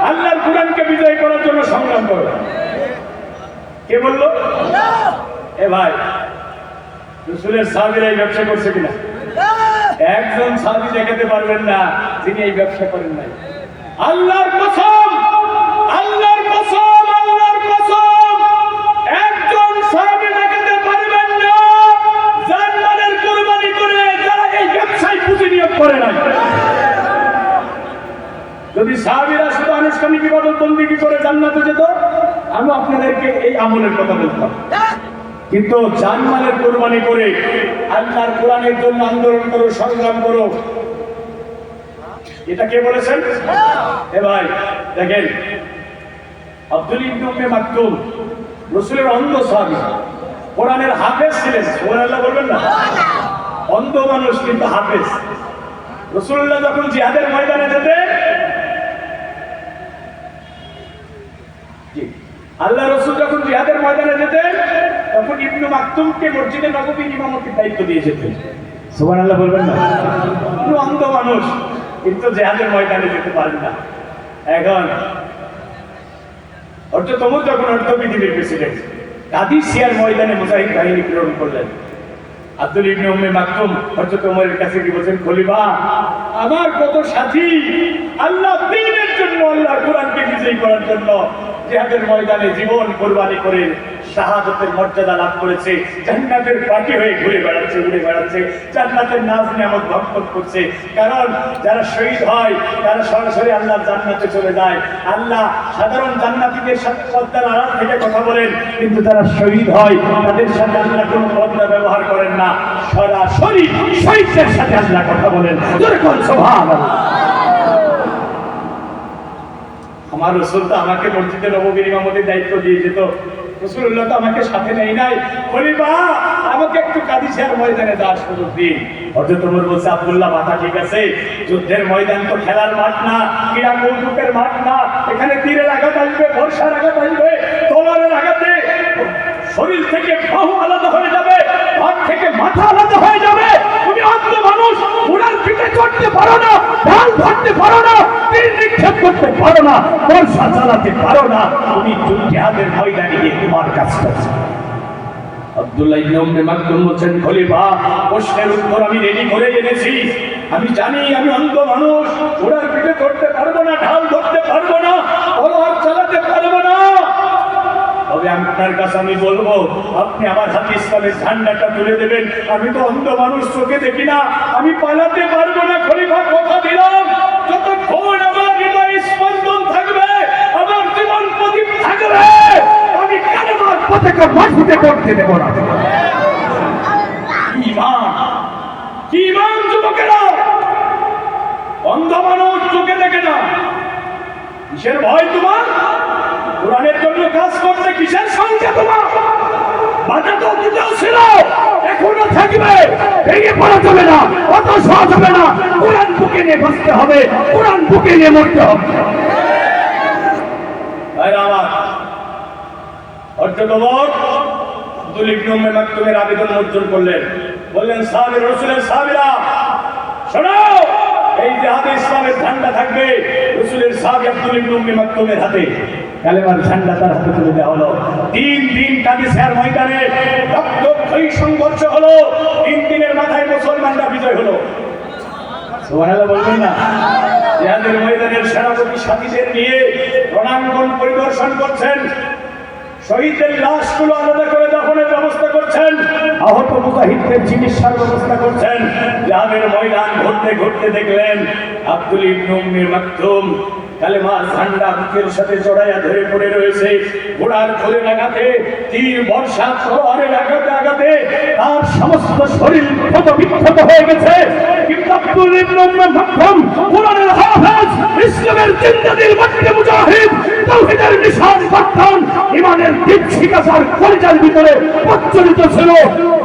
আল্লাহর কোরআনকে বিজয় করার জন্য সংগ্রাম করো। কে বললো? এ ভাই, রাসূলের সাহাবীরা এই ব্যবসা করছে কিনা? একজন সাহাবী দেখাতে পারবেন না যিনি এই ব্যবসা করেন নাই। আল্লাহর কসম, আল্লাহর কসম, আল্লাহর কসম, একজন সাহাবী দেখাতে পারবেন না জান্নাতের কুরবানি করে যারা এই ব্যবসায় পুঁজি নিয়োগ করে নাই। যদি সাহাবীরা শুধু আনুষ্ঠানিক ইবাদত বন্দেগী করে জান্নাতে যেত, আমি আপনাদেরকে এই আমলের কথা বলতাম। কিন্তু জানমালের কুরবানি করে আল্লাহর কোরআনের জন্য আন্দোলন করো, সংগ্রাম করো, এটা কে বলেছেন? এ ভাই দেখেন, আব্দুল ইবনে উম্মে মাকতুম রাসূলের অন্ধ সাহাবী, কোরআনের হাফেজ ছিলেন। সুবহানাল্লাহ বলবেন না? অন্ধ মানুষ কিন্তু হাফেজ। রাসূলুল্লাহ যখন জিহাদের ময়দানে যেতেন, আল্লাহ রাসূল যখন জিহাদের ময়দানে যেতেন, তখন ইবনে মাকতুমকে মসজিদে নববীর ইমামতির দায়িত্ব দিয়ে যেতেন। সুবহানাল্লাহ বলবেন না? পুরো অন্ধ মানুষ, কিন্তু জিহাদের ময়দানে যেতে পারেন না। এখন অর্থ তোমর যখন অর্থ পৃথিবীর প্রেসিডেন্ট, কাদিসিয়ার ময়দানে মুজাহিদ বাহিনী প্রেরণ করলেন। আব্দুল ইবনে উম্মে মাকতুম হযরত ওমরের কাছে গিয়ে বলেন, খলিফা আমার কত সাথী আল্লাহ দ্বীনের জন্য, আল্লাহ কোরআনকে বিজয়ী করার জন্য জিহাদের ময়দানে জীবন কুরবানি করে শাহাদাতের মর্যাদা লাভ করেছে, জান্নাতের পাখি হয়ে ঘুরে বেড়াচ্ছে, উড়ে বেড়াচ্ছে, জান্নাতের নাজ নিয়ামত ভক্ষণ করছে। কারণ যারা শহীদ হয় তারা সরাসরি আল্লাহর জান্নাতে চলে যায়। আল্লাহ সাধারণ জান্নাতীদের সাথে পর্দার আড়াল থেকে কথা বলেন, কিন্তু যারা শহীদ হয় তাদের সাথে আল্লাহ কোনো পর্দা ব্যবহার করেন না, সরাসরি শহীদদের সাথে আল্লাহ কথা বলেন। সুবহানাল্লাহ। আমার রাসূল তো আমাকে মসজিদে নববীর ইমামতির দায়িত্ব দিয়ে যেত, রাসূলুল্লাহ তো আমাকে সাথে নেই নাই। খলিফা আমাকে একটু কাদিসিয়ার ময়দানে যাওয়ার সুযোগ দিন। হযরত ওমর বলছে, আব্দুল্লাহ মাথা ঠিক আছে, যুদ্ধের ময়দান তো খেলার মাঠ না, ক্রীড়া কৌতুকের মাঠ না, এখানে তীরের আঘাত আসবে, বর্ষার আঘাত আসবে, তলোয়ারের আঘাতে শরীর থেকে বাহু আলাদা হয়ে যাবে, হাত থেকে মাথা আলাদা হয়ে যাবে। তুমি অন্ধ মানুষ, ঘোড়ার পিঠে চড়তে পারো না, ঢাল ধরতে পারো না, তীর নিক্ষেপ করতে পারো না, বর্ষা চালাতে পারো না, তুমি জিহাদের ময়দানে গিয়ে তোমার কাজ করছো। আব্দুল্লাহ ইবনে উম্মে মাকতুম বলেন, খলিফা প্রশ্নের উত্তর আমি রেডি করে এনেছি। আমি জানি আমি অন্ধ মানুষ, ঘোড়ার পিঠে চড়তে পারবো না, ঢাল ধরতে পারবো না, তলোয়ার চালাতে পারবো না। তবে আপনার কাছে আমি বলবো, আপনি আমার হাতে ইসলামের ঝান্ডাটা তুলে দেবেন। আমি তো অন্ধ মানুষ, চোখে দেখি না, আমি পালাতে পারবো না। খলিফা কথা দিলাম, যতক্ষণ আমার হৃদয় স্পন্দন থাকবে, আমার জীবন প্রদীপ থাকবে, আমি কালেমার পতাকা মাটিতে করতে দেব না। কি ইমান যুবকেরা! অন্ধ মানুষ চোখে দেখে না, কিসের ভয় তোমার? কোরআনের জন্য কাজ করতে কিসের সঙ্গে তোমার? বাধা তো দিতেও ছিল, এখনো থাকবে, ভেঙে পড়া যাবে না, অত সহজ হবে না। কোরআন বুকে নিয়ে বসতে হবে, কোরআন বুকে নিয়ে মরতে হবে। আব্দুল ইবনে উম্মে মাকতুমের আবেদন মঞ্জুর করলেন, বললেন, সাহাবী রাসূলের সাহাবীরা শোনো, এই জিহাদে ইসলামের ঝান্ডা থাকবে রাসূলের সাহাবী আব্দুল ইবনে উম্মে মাকতুমের হাতে। কালেমার ঝান্ডা তার হাতে তুলে দেওয়া হলো। 3 দিন কাদিসিয়ার ময়দানে রক্তক্ষয়ী সংঘর্ষ হলো। 3 দিনের মাথায় মুসলমানরা বিজয় হলো। সুবহানাল্লাহ বলবেন না? জিহাদের ময়দানের সেনাপতি সাথীদের নিয়ে রণাঙ্গন পরিদর্শন করছেন, শহীদদের লাশগুলো আলাদা করে দাফনের ব্যবস্থা করছেন, আহত মুজাহিদদের চিকিৎসার ব্যবস্থা করছেন। জিহাদের ময়দান ঘুরতে ঘুরতে দেখলেন আব্দুল ইবনে উম্মে মাকতুম কালেমার ঝান্ডা বুকের সাথে জড়াইয়া ধরে পড়ে রয়েছে। ঘোড়ার খোলের আঘাতে, তীর বর্ষা তলোয়ারের আঘাতে আঘাতে তার সমস্ত শরীর ক্ষত বিক্ষত হয়ে গেছে। কিন্তু আব্দুল ইবনে উম্মে মাকতুম কোরআনের হাফেজ, ইসলামের জিন্দাদিল মাটি মুজাহিদ, তাওহীদের নিশান পাঠান, ইমানের দীপশিখা তার কলিজার ভিতরে প্রজ্বলিত ছিল।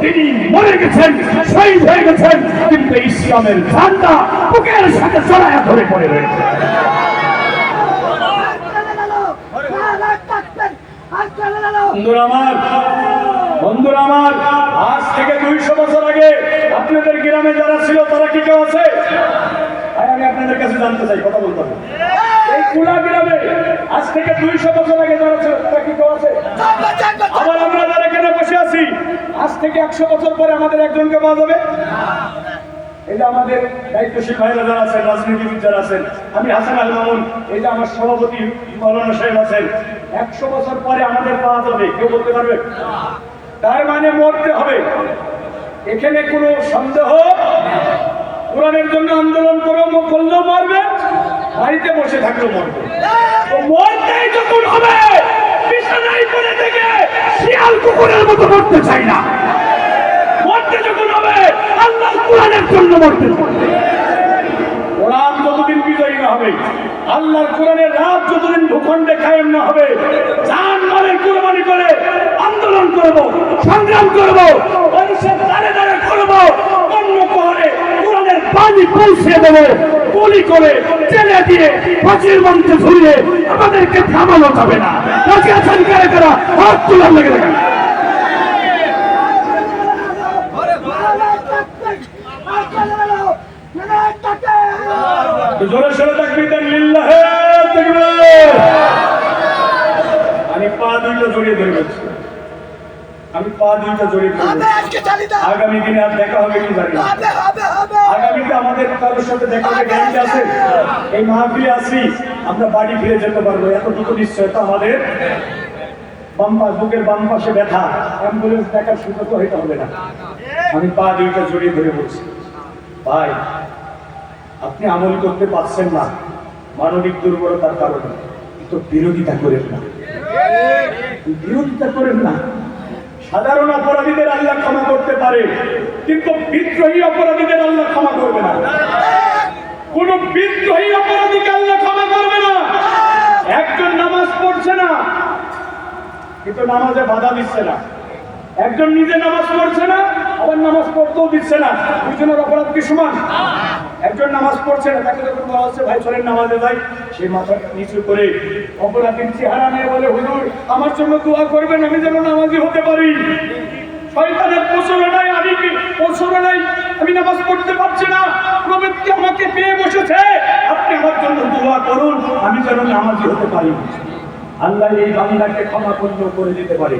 তিনি মরে গেছেন, শহীদ হয়ে গেছেন, কিন্তু ইসলামের ঝান্ডা বুকের সাথে জড়াইয়া ধরে পড়ে রয়েছে। বন্ধুরা আমার, আজ থেকে 200 বছর আগে আপনাদের গ্রামে যারা ছিল তারা কি কেউ আছে? আমি আপনাদের কাছে জানতে চাই, কথা বলতে হবে। এই কুলা গ্রামে আজ থেকে 200 বছর আগে যারা ছিল তারা কি কেউ আছে? আবার আমরা যারা এখানে বসে আছি, আজ থেকে 100 বছর পরে আমাদের একজনকে পাওয়া যাবে? এই যে আমাদের দায়িত্বশীল ভাইরা যারা আছেন, রাজনীতিবিদ যারা আছেন, আমি হাসান আল মামুন, এই যে আমার সভাপতি মৌলানা সাহেব আছেন, 100 বছর পরে আমাদের পাওয়া যাবে, কেউ বলতে পারবে? তার মানে মরতে হবে, এখানে কোনো সন্দেহ। কোরআনের জন্য আন্দোলন করলেও মরবে, বাড়িতে বসে থাকলেও মরবে। মরতেই যখন হবে, বিছানায় পড়ে থেকে শিয়াল কুকুরের মতো মরতে চাই না। মরতে যখন হবে, আল্লাহ কোরআনের জন্য মরতে চাই। কোরআন যতদিন বিজয়ী না হবে, আল্লাহর কোরআনের রাত যতদিন ভূখণ্ডে কায়েম না হবে, জান মালের কুরবানি করে আন্দোলন করব, সংগ্রাম করব, মানুষের দাঁড়ে দাঁড়ে করব, অন্য কোরআনে কোরআনের পানি পৌঁছে দেব, গুলি করে জেলে দিয়ে ফাঁসির মঞ্চে ঝুলিয়ে আমাদেরকে থামানো যাবে না। কাছে আছেন কারা কারা? হাত তোলার লেগে দেখেন। জোরে সোরে তাকবীর দেন, লিল্লাহে তাকবীর। আমি পা দুইটা জড়িয়ে ধরে বলছি, আমি পা দুইটা জড়িয়ে আগামী দিনে আর দেখা হবে কি জানি আগামীতে আমাদের কারোর সাথে দেখা হবে গ্যারান্টি আছে এই মাহফিলে আসি আমরা বাড়ি ফিরে যেতে পারবো এতটুকু নিশ্চয়তা আমাদের বুকের বাম পাশে ব্যথা অ্যাম্বুলেন্স দেখার সুযোগ হইতে হবে না আমি পা দুইটা জড়িয়ে ধরে বলছি ভাই আপনি আমল করতে পারছেন না মানবিক দুর্বলতার কারণে তো বিরোধিতা করেন না বিরোধিতা করেন না সাধারণ অপরাধীদের আল্লাহ ক্ষমা করতে পারে কিন্তু বিদ্রোহী অপরাধীদের আল্লাহ ক্ষমা করবে না কোন বিদ্রোহী অপরাধীকে আল্লাহ ক্ষমা করবে না একজন নামাজ পড়ছে না কিন্তু নামাজে বাধা দিচ্ছে না একজন নিজে নামাজ পড়ছে না আবার নামাজ পড়তেও দিচ্ছে না দুজনের অপরাধ কি সমান একজন নামাজ পড়ছে না তাকে যখন বলা হচ্ছে ভাই চলেন নামাজে যাই সে মাথা নিচু করে অপরাধীর চেহারা নিয়ে বলে হুজুর আমার জন্য দোয়া করবেন আমি যেন নামাজি হতে পারি শয়তানের প্রচলনায় আমি কি প্রচলনায় আমি নামাজ পড়তে পারছি না প্রবৃত্তি আমাকে পেয়ে বসেছে আপনি আমার জন্য দোয়া করুন আমি যেন নামাজি হতে পারি আল্লাহ এই বান্দাকে ক্ষমা করে দিতে পারে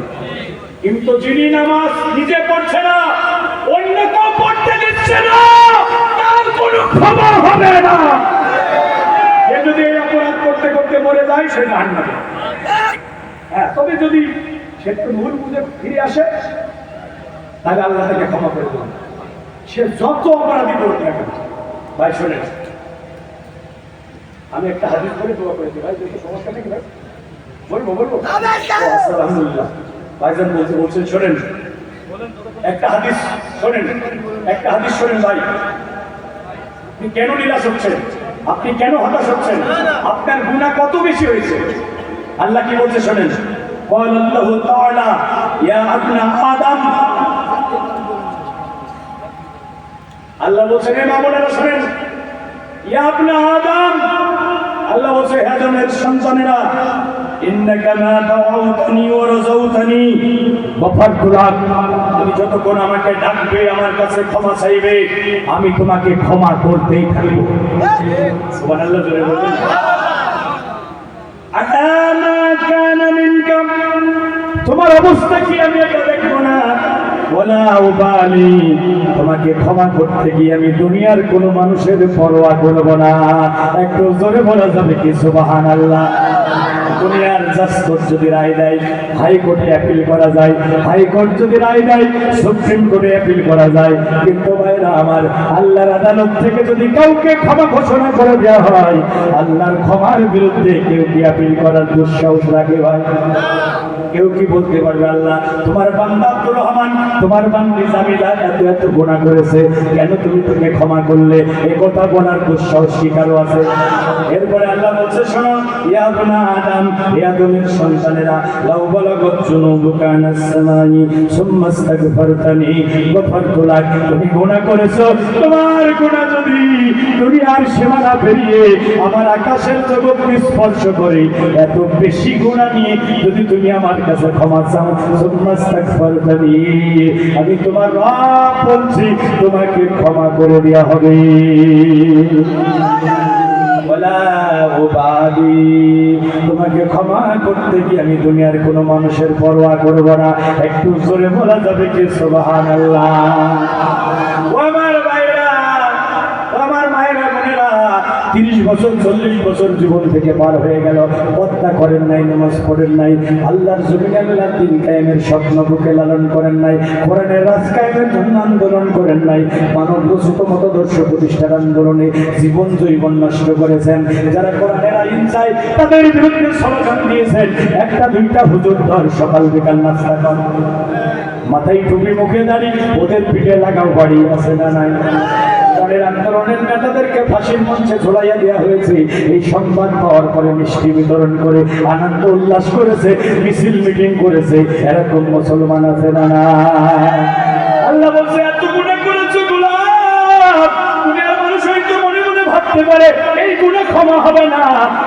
কিন্তু যিনি নামাজ নিজে পড়ছে না অন্য কেউ পড়তে দিচ্ছে না তার কোনো ক্ষমা হবে না সে যদি এই অপরাধ করতে করতে মরে যায় সে জাহান্নামে হ্যাঁ তবে যদি সে একটু ভুল বুঝে ফিরে আসে তাহলে আল্লাহ তাকে ক্ষমা করে দেবেন সে যত অপরাধী করতে না কেন ভাই শোনেন আমি একটা হাদিস করে দোয়া করেছি ভাই যেহেতু সমস্যা নেই ভাই বলবো আলহামদুলিল্লাহ ভাইজান বলছেন শোনেন একটা হাদিস শোনেন ভাই আপনি কেন নিরাশ হচ্ছেন আপনি কেন হতাশ হচ্ছেন আপনার গুনাহ কত বেশি হয়েছে আল্লাহ কি বলছে শোনেন قال الله تعالى يا ابن آدم আল্লাহ বলছেন হে মামুনেরা শোনেন ইয়া ইবনে আদম আল্লাহ বলছে হে আদমের সন্তানেরা ইন্নাকা মা দাউতনি ওয়া রাজাউতনি গফারতু লাক তুমি যতক্ষণ আমাকে ডাকবে আমার কাছে ক্ষমা চাইবে আমি তোমাকে ক্ষমা করতেই থাকব সুবহানাল্লাহ জোরে বলুন আতামা কানা মিনকা তোমার অবস্থা কি আমি এটা দেখবো না ওয়ালা উবালি তোমাকে ক্ষমা করতে গিয়ে আমি দুনিয়ার কোনো মানুষের পরোয়া করব না একটু জোরে বলা যাবে কি সুবহানাল্লাহ দুনিয়ার জাজকোর্ট যদি রায় দেয় হাইকোর্টে অ্যাপিল করা যায় হাইকোর্ট যদি রায় দেয় সুপ্রিম কোর্টে অ্যাপিল করা যায় কিন্তু ভাইরা আমার আল্লাহর আদালত থেকে যদি কাউকে ক্ষমা ঘোষণা করে দেওয়া হয় আল্লাহর ক্ষমার বিরুদ্ধে কেউ কি অ্যাপিল করার দুঃসাহস রাখে ভাই কেউ কি বলতে পারবে আল্লাহ তোমার বান্দা আব্দুর রহমান তোমার বান্দি জামিলা এত এত গুনাহ করেছে কেন তুমি তাকে ক্ষমা করলে এই কথা বলার দুঃসাহস কি কারো আছে এরপরে আল্লাহ বলছে শোনো ইয়া ইবনে আদম ইয়া আদমের সন্তানেরা লাউ বালাগাত যুনুবুকা আনাস সামাই সুম্মা ইস্তাগফারতানি গফারতু লাক তুমি গুনাহ করেছো তোমার গুনাহ যদি দুনিয়ার সীমানা পেরিয়ে আমার আকাশের জগৎকে স্পর্শ করে এত বেশি গুনাহ নিয়ে যদি তুমি আমার কাছে ক্ষমা চাও সুম্মা ইস্তাগফারতানি আমি তোমার রব বলছি তোমাকে ক্ষমা করে দেয়া হবে ওয়ালা উবালি তোমাকে ক্ষমা করতে গিয়ে আমি দুনিয়ার কোনো মানুষের পরোয়া করব না একটু জোরে বলা যাবে কি সুবহানাল্লাহ আমার ভাইরা আমার মায়েরা বোনেরা 30 বছর 40 বছর জীবন থেকে পার হয়ে গেল পর্দা করেন নাই নামাজ পড়েন নাই আল্লাহর জমিনে আল্লাহর দ্বীন কায়েমের স্বপ্ন বুকে লালন করেন নাই কোরআনের রাজ কায়েমের জন্য আন্দোলন করেন নাই মানব রচিত মতাদর্শ প্রতিষ্ঠার আন্দোলনে জীবন জৈবন নষ্ট করেছেন যারা কোরআনের আইন চায় তাদের বিরুদ্ধে স্লোগান দিয়েছেন একটা দুইটা হুজুর ধর সকাল বিকাল নাস্তা কর মাথায় টুপি মুখে দাঁড়ি ওদের পিঠে লাগাও বাড়ি আছে না নাই তাদের আন্দোলনের নেতাদেরকে ফাঁসির মঞ্চে ঝোলাইয়া দেওয়া হয়েছে এই সংবাদ পাওয়ার পরে মিষ্টি বিতরণ করে আনন্দ উল্লাস করেছে মিছিল মিটিং করেছে এরকম মুসলমান আছে না না আল্লাহ বলছে এত গুনাহ করেছো গোলাম দুনিয়ার মানুষ হয়তো মনে মনে ভাবতে পারে এই গুনাহ ক্ষমা হবে না।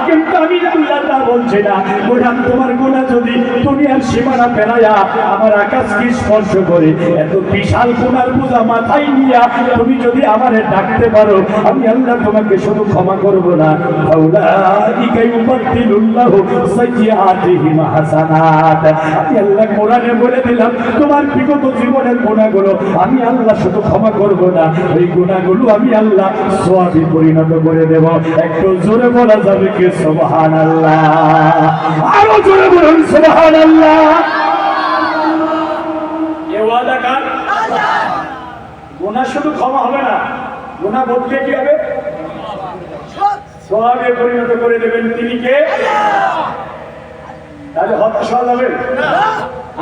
কিন্তু আমি আল্লাহ তা বলছি না, গোলাম তোমার গুনাহ যদি দুনিয়ার সীমানা পেরায়া আমার আকাশকে স্পর্শ করে এত বিশাল গুনার বোঝা মাথায় নিয়া তুমি যদি আমারে ডাকতে পারো, আমি আল্লাহ তোমাকে শুধু ক্ষমা করব না, ফাউলাইকা ইউবাদদিলুল্লাহু সাইয়্যাতিহিম হাসানাত। আমি আল্লাহ কোরআনে বলে দিলাম তোমার বিগত জীবনের গুনাহগুলো আমি আল্লাহ শুধু ক্ষমা করব না, ওই গুনাহগুলো আমি আল্লাহ সওয়াবে পরিণত করে দেব। একটু জোরে বলা যাবে কি সুবহানাল্লাহ? আরো জোরে বলুন সুবহানাল্লাহ। এ ওয়াদা কার? গুনাহ শুধু ক্ষমা হবে না, গুনাহ বদলে কি হবে? সওয়াবে পরিণত করে দেবেন। তিনি কে? তাহলে হতাশ হওয়া যাবে না,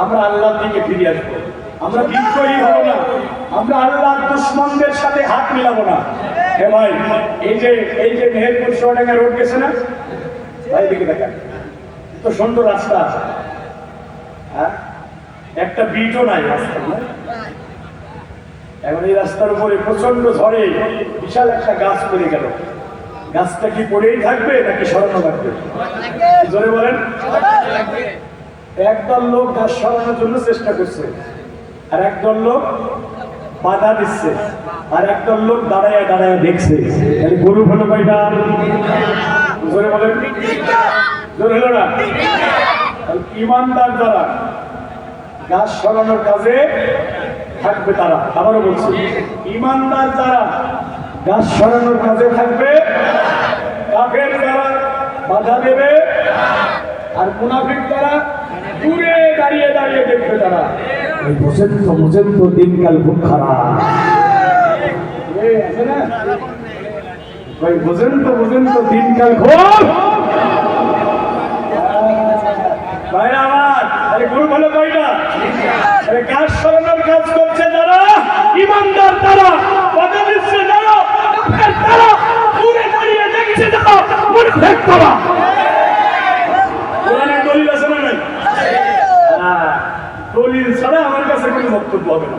আমরা আল্লাহর দিকে ফিরে আসবো, আমরা বিদ্রোহী হব না, আমরা আল্লাহর দুশমনদের সাথে হাত মিলাবো না। হে ভাই, এই যে মেহেরপুর সোয়াডাঙ্গা রোড গেছে না ভাই, দিকে দেখেন তো সুন্দর রাস্তা, হ্যাঁ একটা বিটও নাই রাস্তা। এখন এই রাস্তার উপরে প্রচন্ড ঝড়ে বিশাল একটা গাছ পড়ে গেল। গাছটা কি পড়েই থাকবে নাকি সরানো থাকবে? জোরে বলেন। একদল লোক গাছ সরানোর জন্য চেষ্টা করছে, আর একদল লোক বাধা দিচ্ছে, আর একদল লোক দাঁড়ায় দাঁড়ায় দেখছে। গরু হলো কয়টা? জোরে বলেন। জোরে হলো না? ইমানদার যারা গাছ সরানোর কাজে থাকবে তারা, আবারও বলছি, ইমানদার যারা গাছ সরানোর কাজে থাকবে, কাফের যারা বাধা দেবে, আর মুনাফিক যারা দূরে দাঁড়িয়ে দাঁড়িয়ে দেখবে তারা। বুঝেন তো দিনকাল খুব খারাপ। বুঝেন তো দিনকাল খুব ভাইরা আমার। আরে গুরু ভালো কয়টা? আরে গাছ সরানোর কাজ করছে যারা, ইমানদার তারা, বাধা দিচ্ছে যারা, কাফের তারা, দূরে দাঁড়িয়ে দেখছে যারা, মুনাফিক তারা। কোরআনের দলিল আছে না নাই? দলিল ছাড়া আমার কাছে কোনো বক্তব্য হবে না।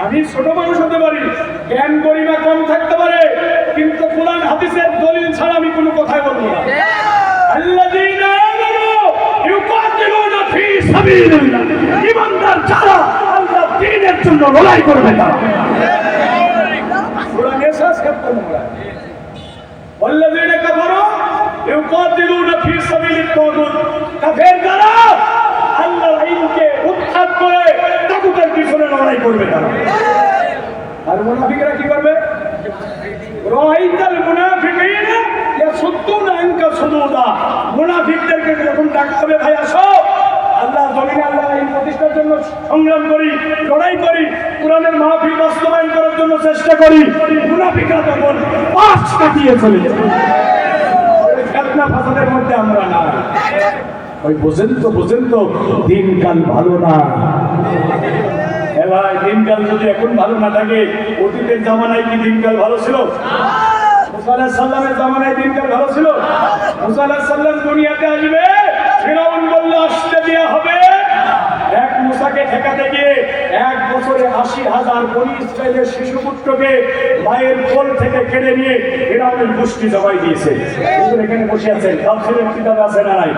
আমি ছোট মানুষ হতে পারি, জ্ঞান গরিমা কম থাকতে পারে, কিন্তু কোরআন হাদিসের দলিল ছাড়া আমি কোনো কথাই বলবো না। আল্লাযীনা আমানু ইউকাতিলুনা ফী সাবিলিল্লাহ, ঈমানদার যারা আল্লাহর দ্বীনের জন্য লড়াই করবে তারা। কোরআন এসেস করতে না। ওয়াল্লাযীনা কাফারু ইউকাতিলুনা ফী সাবিলিত তাগুত, কাফের যারা আল্লাহর আইনকে উৎখাত করে তাগুতের পিছনে লড়াই করবে তারা। আর মুনাফিকরা কি করবে? রাআইতাল মুনাফিকিনা ইয়াসুদ্দুনা আনকা সুদুদা। মুনাফিকদেরকে যখন ডাকা হবে, ভাই আসো আল্লাহর জমিনে আল্লাহর আইন প্রতিষ্ঠার জন্য সংগ্রাম করি, লড়াই করি, কোরআনের মাহফিল বাস্তবায়ন করার জন্য চেষ্টা করি, মুনাফিকরা তখন পাশ কাটিয়ে চলে যায়। ফিতনা ফাসাদের মধ্যে আমরা না। ওই বোঝেন তো দিনকাল ভালো না। ভাই, দিনকাল যদি এখন ভালো না থাকে, অতীতের জামানায় কি দিনকাল ভালো ছিল? মুসা আলাইহিস সালামের জামানায় দিনকাল ভালো ছিল? মুসা আলাইহিস সালাম দুনিয়াতে আসবে, ফিরআউন বলল আসতে দেয়া হবে। এক মুসাকে ঠেকাতে গিয়ে 1 বছরে 80,000 বনী ইসরায়েলের শিশুপুত্রকে মায়ের কোল থেকে কেড়ে নিয়ে ফিরআউনের গোষ্ঠী জবাই দিয়েছে। এখানে বসে আছেন, তাফসীরের কিতাবে আছে না নাই?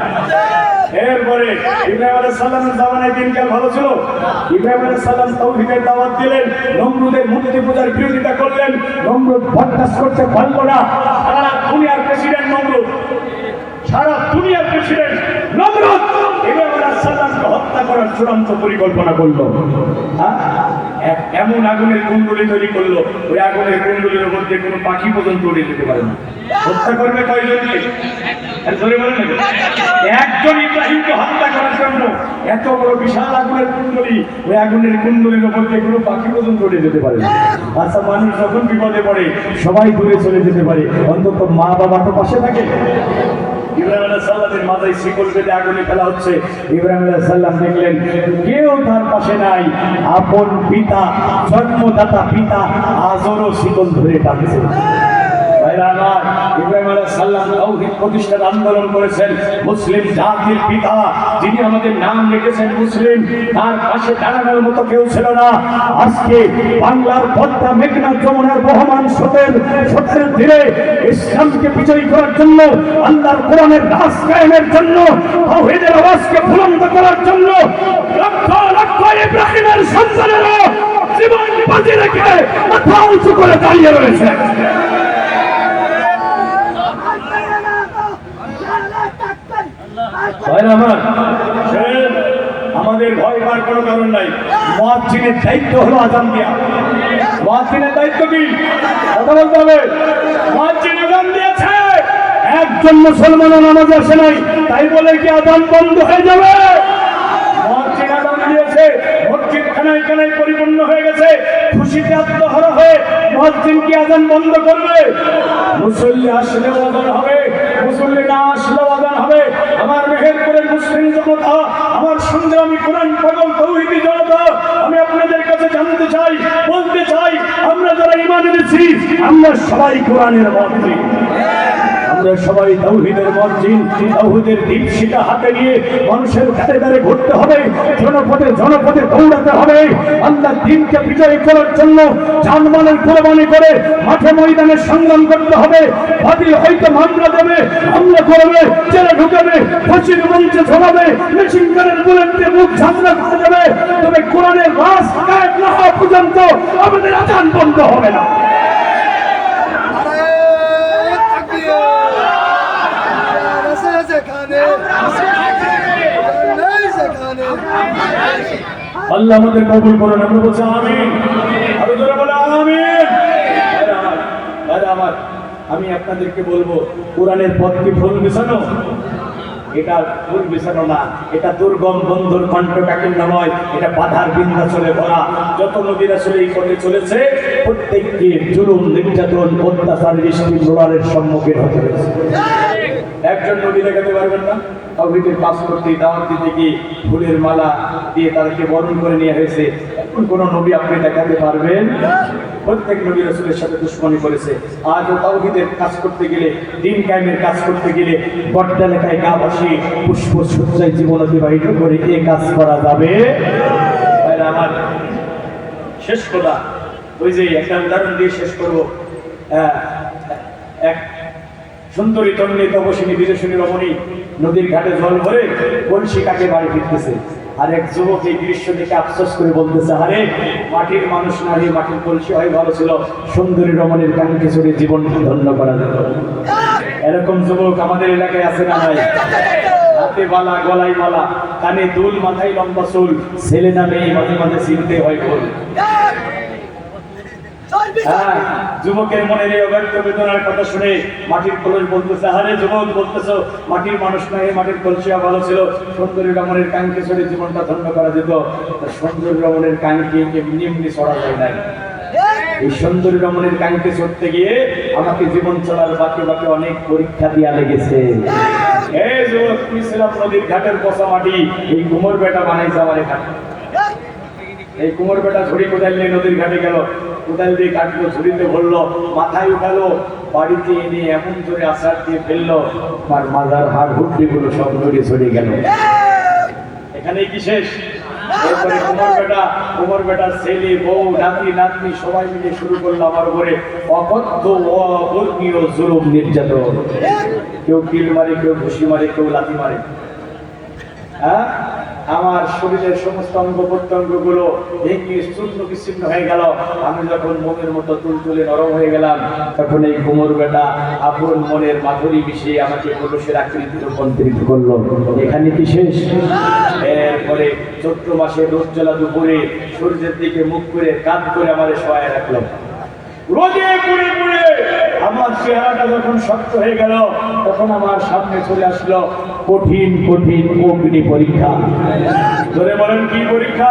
এরপরে ইব্রাহিম আলাইহিস সালামের জামানায় দিনকাল ভালো ছিল? ইব্রাহিম আলাইহিস সালাম তাওহীদের দাওয়াত দিলেন, নমরুদের মূর্তি পূজার বিরোধিতা করলেন, নমরুদ বরদাস্ত করতে পারল না। সারা দুনিয়ার প্রেসিডেন্ট নমরুদ, সারা দুনিয়ার প্রেসিডেন্ট নমরুদ ইব্রাহিম আলাইহিস সালামকে হত্যা করার চূড়ান্ত পরিকল্পনা করলো। এমন আগুনের কুণ্ডলী তৈরি করলো, ওই আগুনের কুণ্ডলীর মধ্যে কোনো পাখি পর্যন্ত উড়ে যেতে পারে না। হত্যা করবে কয়জনকে? ধরে বলেন, একজন ইব্রাহিমকে হত্যা করার জন্য এত বড় বিশাল আগুনের কুণ্ডলী, ওই আগুনের কুণ্ডলীর মধ্যে কোনো পাখি পর্যন্ত উড়ে যেতে পারে না। আচ্ছা, মানুষ যখন বিপদে পড়ে সবাই দূরে চলে যেতে পারে, অন্তত মা বাবা তো পাশে থাকে। ইব্রাহিম আলাইহিস সালামের মাথায় শিকল বেঁধে আগুনে ফেলা হচ্ছে। ইব্রাহিম আলাইহিস সালাম দেখলেন কেউ তার পাশে নাই। আপন পিতা, জন্মদাতা পিতা আজরও শিকল ধরে টানছে। ভাইরা আমার, ইব্রাহিম সাল্লাম তাওহীদ প্রতিষ্ঠার আন্দোলন করেছেন, মুসলিম জাতির পিতা যিনি আমাদের নাম রেখেছেন মুসলিম, তার পাশে দাঁড়ানোর মতো কেউ ছিল না। আজকে বাংলার পদ্মা মেঘনা যমুনার বহমান স্রোতের তীরে ইসলামকে বিজয়ী করার জন্য, আল্লাহর কোরআনের রাজ কায়েমের জন্য, তাওহীদের আওয়াজকে বুলন্দ করার জন্য লক্ষ লক্ষ ইব্রাহিমের সন্তানেরা জীবন বাজি রেখে মাথা উঁচু করে দাঁড়িয়ে রয়েছে। আমাদের ভয় পাওয়ার কোনো কারণ নাই। মুয়াজ্জিনের দায়িত্ব হলো আযান দেওয়া। মুয়াজ্জিনের দায়িত্ব কি? কথা বলতে হবে। মুয়াজ্জিন আযান দিয়েছে, একজন মুসলমান নামাজে আসে নাই, তাই বলে কি আযান বন্ধ হয়ে যাবে? মুয়াজ্জিন আযান দিয়েছে, মসজিদ খানায় খানায় পরিপূর্ণ হয়ে গেছে, খুশিতে আত্মহারা হয়ে মুয়াজ্জিন কি আযান বন্ধ করবে? মুসল্লি আসলেও আযান হবে, মুসল্লি না আসলেও আযান হবে। আমার মেহেরপুরের মুসলিম জনতা, আমার সংগ্রামী কোরআন পাগল তাওহীদি জনতা, আমি আপনাদের কাছে জানতে চাই, বলতে চাই, আমরা যারা ঈমান এনেছি আমরা সবাই কোরআনের মুয়াজ্জিন, আমরা সবাই তাওহীদের মুয়াজ্জিন। তাওহীদের দীপশিখা হাতে নিয়ে মানুষের ঘাটে ঘাটে ঘুরতে হবে, জনপদে জনপদে দৌড়াতে হবে। আল্লাহর দ্বীনকে বিজয় করার জন্য জানমালের কুরবানি করে মাঠে ময়দানে সংগ্রাম করতে হবে। বাতিল হয়তো মামলা দেবে, হামলা করবে, জেলে ঢুকাবে, ফাঁসির মঞ্চে ঝোলাবে, মেশিন গানের বুলেট দিয়ে মুখ ঝামলা করে দেবে, তবে কোরআনের রাজ কায়েম না হওয়া পর্যন্ত আমাদের আযান বন্ধ হবে না। আল্লাহ আমাদের কবুল করুন, আমরা বলছি আমিন। আরো জোরে বলে আমিন। আমার আমি আপনাদেরকে বলবো, কোরআনের পথ কি ফুল বিছানো? এটা ফুল বিছানো না, এটা দুর্গম বন্ধুর কণ্ঠকাঠিন্য নয়, এটা বাধার বিন্ধ্যাচলে ভরা। যত নবী রাসূল এই পথে চলেছে, প্রত্যেককে জুলুম, নির্যাতন, অত্যাচার, রোলারের সম্মুখীন হতে হয়েছে। একজন নবী দেখাতে পারবেন না? তাওহীদের কাজ করতে, দাওয়াত দিতে গিয়ে ফুলের মালা দিয়ে তাদেরকে বরণ করে নিয়ে হয়েছে। এখন কোন নবী আপনি দেখাতে পারবেন? প্রত্যেক নবী রাসূলের সাথে দুশমনি করেছে। আজও তাওহীদের কাজ করতে গেলে, দ্বীন কায়েমের কাজ করতে গেলে বড্ডা লেখায় গা ভাসিয়ে পুষ্প সজ্জায় জীবন অতিবাহিত করে এ কাজ করা যাবে? আমার শেষ কথা, ওই যে একটা উদাহরণ দিয়ে শেষ করবো। এক সুন্দরী তন্নী তপস্বিনী বিদেশিনী রমণী নদীর ঘাটে জল ভরে কলসি কাকে বাড়ি ফিরতেছে, আর এক যুবক এই দৃশ্য দেখে আফসোস করে বলতেছে, আরে মাটির মানুষ না হয়ে মাটির কলসি হয় ভালো ছিল, সুন্দরী রমণীর কানে খিচুড়ি জীবনকে ধন্য করা যেত। এরকম যুবক আমাদের এলাকায় আছে না নাই? হাতে বালা, গলায় মালা, কানে দুল, মাথায় লম্বা চুল, ছেলে না মেয়ে মাঝে মাঝে চিনতে হয় ভুল। যুবকের মনের এই অব্যক্ত বেদনার কথা শুনে মাটির কলস বলতেছে, আরে যুবক বলতেছো মাটির মানুষ নয়, মাটির কলসিয়া ভালো ছিল, সুন্দরী রমণের কাঙ্ক্ষে চড়ে জীবনটা ধন্য করা যেত। সুন্দরী রমণের কাঙ্ক্ষে এমনি এমনি চড়া যায় নাই। এই সুন্দরী রমণের কাঙ্ক্ষে চড়তে গিয়ে আমাকে জীবন চলার বাকি বাকি অনেক পরীক্ষা দিয়া লেগেছে। এই যুবক, তুমি ছিলাম নদীর ঘাটের পচা মাটি, এই কুমোর বেটা বানাইছে আমার ঘাট। এই কুমোর বেটা ঝুড়ি কোদাল নিয়ে নদীর ঘাটে গেল, কোদাল দিয়ে কাটলো, ঝুড়িতে ভরলো, মাথায় উঠালো, বাড়িতে এনে এমন জোরে আছাড় দিয়ে ফেললো, আর মাজার হাড় হুড্ডি গুলো সব নড়ে ছড়ে গেল। এখানেই কি শেষ? এরপরে কুমোর বেটার ছেলে, বউ, নাতি, নাতনি সবাই মিলে শুরু করলো আমার উপরে অকথ্য অবর্ণীয় জুলুম, নির্যাতন। কেউ কিল মারে, কেউ ঘুষি মারে, কেউ লাথি মারে। হ্যাঁ, আমার শরীরের সমস্ত অঙ্গ প্রত্যঙ্গ গুলো ভেঙে চূর্ণ বিচ্ছিন্ন হয়ে গেল। আমি যখন মনের মতো তুলতুলে নরম হয়ে গেলাম, তখন এই কুমোর বেটা আপন মনের মাধুরী মিশিয়ে আমাকে পুরুষের আকৃতিতে রূপান্তরিত করলো। এখানে কি শেষ? এরপরে চৈত্র মাসে রোদ জ্বলা দুপুরে সূর্যের দিকে মুখ করে কাঁধ করে আমাদের সহায় রাখলো। রোদে পুড়ে পুড়ে আমার চেহারাটা যখন শক্ত হয়ে গেল, তখন আমার সামনে চলে আসলো কঠিন কঠিন অগ্নি পরীক্ষা। ধরে বলেন কি পরীক্ষা?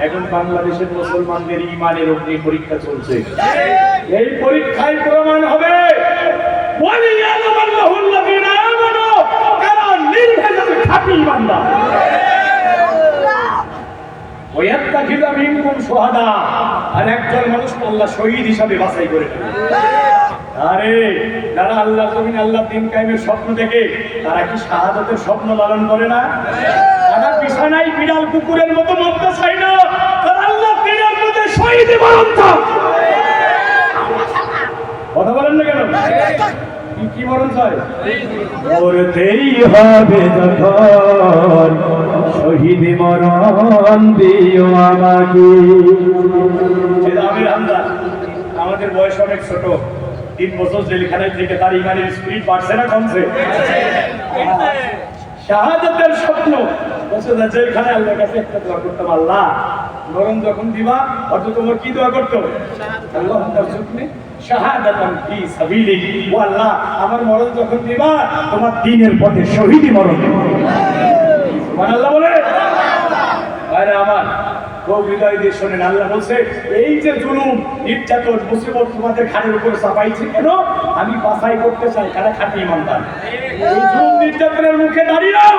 এখন বাংলাদেশের মুসলমানদের ঈমানের অগ্নি পরীক্ষা চলছে। এই পরীক্ষায় প্রমাণ হবে কারা নির্ভেজাল খাঁটি ঈমানদার। আর একজন মানুষ আল্লাহ শহীদ হিসাবে বাছাই করে। আরে যারা আল্লাহ জমিন আল্লাহ দিন কায়েমের স্বপ্ন দেখে তারা কি শাহাদাতের স্বপ্ন লালন করে না? তারা বিছানায় বিড়াল কুকুরের মতো মরতে চায় না, তারা আল্লাহ দিনের মধ্যে শহীদ মরণ চায়। কথা বলেন না কেন? কি মরণ চায়? মরতেই হবে যখন শহীদ মরণ দিও আমাকে। আমির হামজা আমাদের বয়স অনেক ছোট, 3 বছর জেলখানায় থেকে তার ইমানের স্পিরিট বাড়ছে না কমছে? শাহাদাতের স্বপ্ন জেলখানায় আল্লাহর কাছে একটা দোয়া করতাম, আল্লাহ মরণ যখন দিবা অর্থাৎ তোমার কি দোয়া করতো? আল্লাহ শাহাদাতান ফি সাবিলিক, ও আল্লাহ আমার মরণ যখন দিবা তোমার দ্বীনের পথে শহীদি মরণ দিবা। সুবহানাল্লাহ বলে। আরে আমার হৃদয় দিয়ে শোনেন, আল্লাহ বলছে এই যে জুলুম নির্যাতন মুসিবত তোমাদের ঘাড়ের উপর চাপাইছি কেন? আমি বাছাই করতে চাই কারা খাঁটি ইমানদার। এই জুলুম নির্যাতনের মুখে দাঁড়িয়েও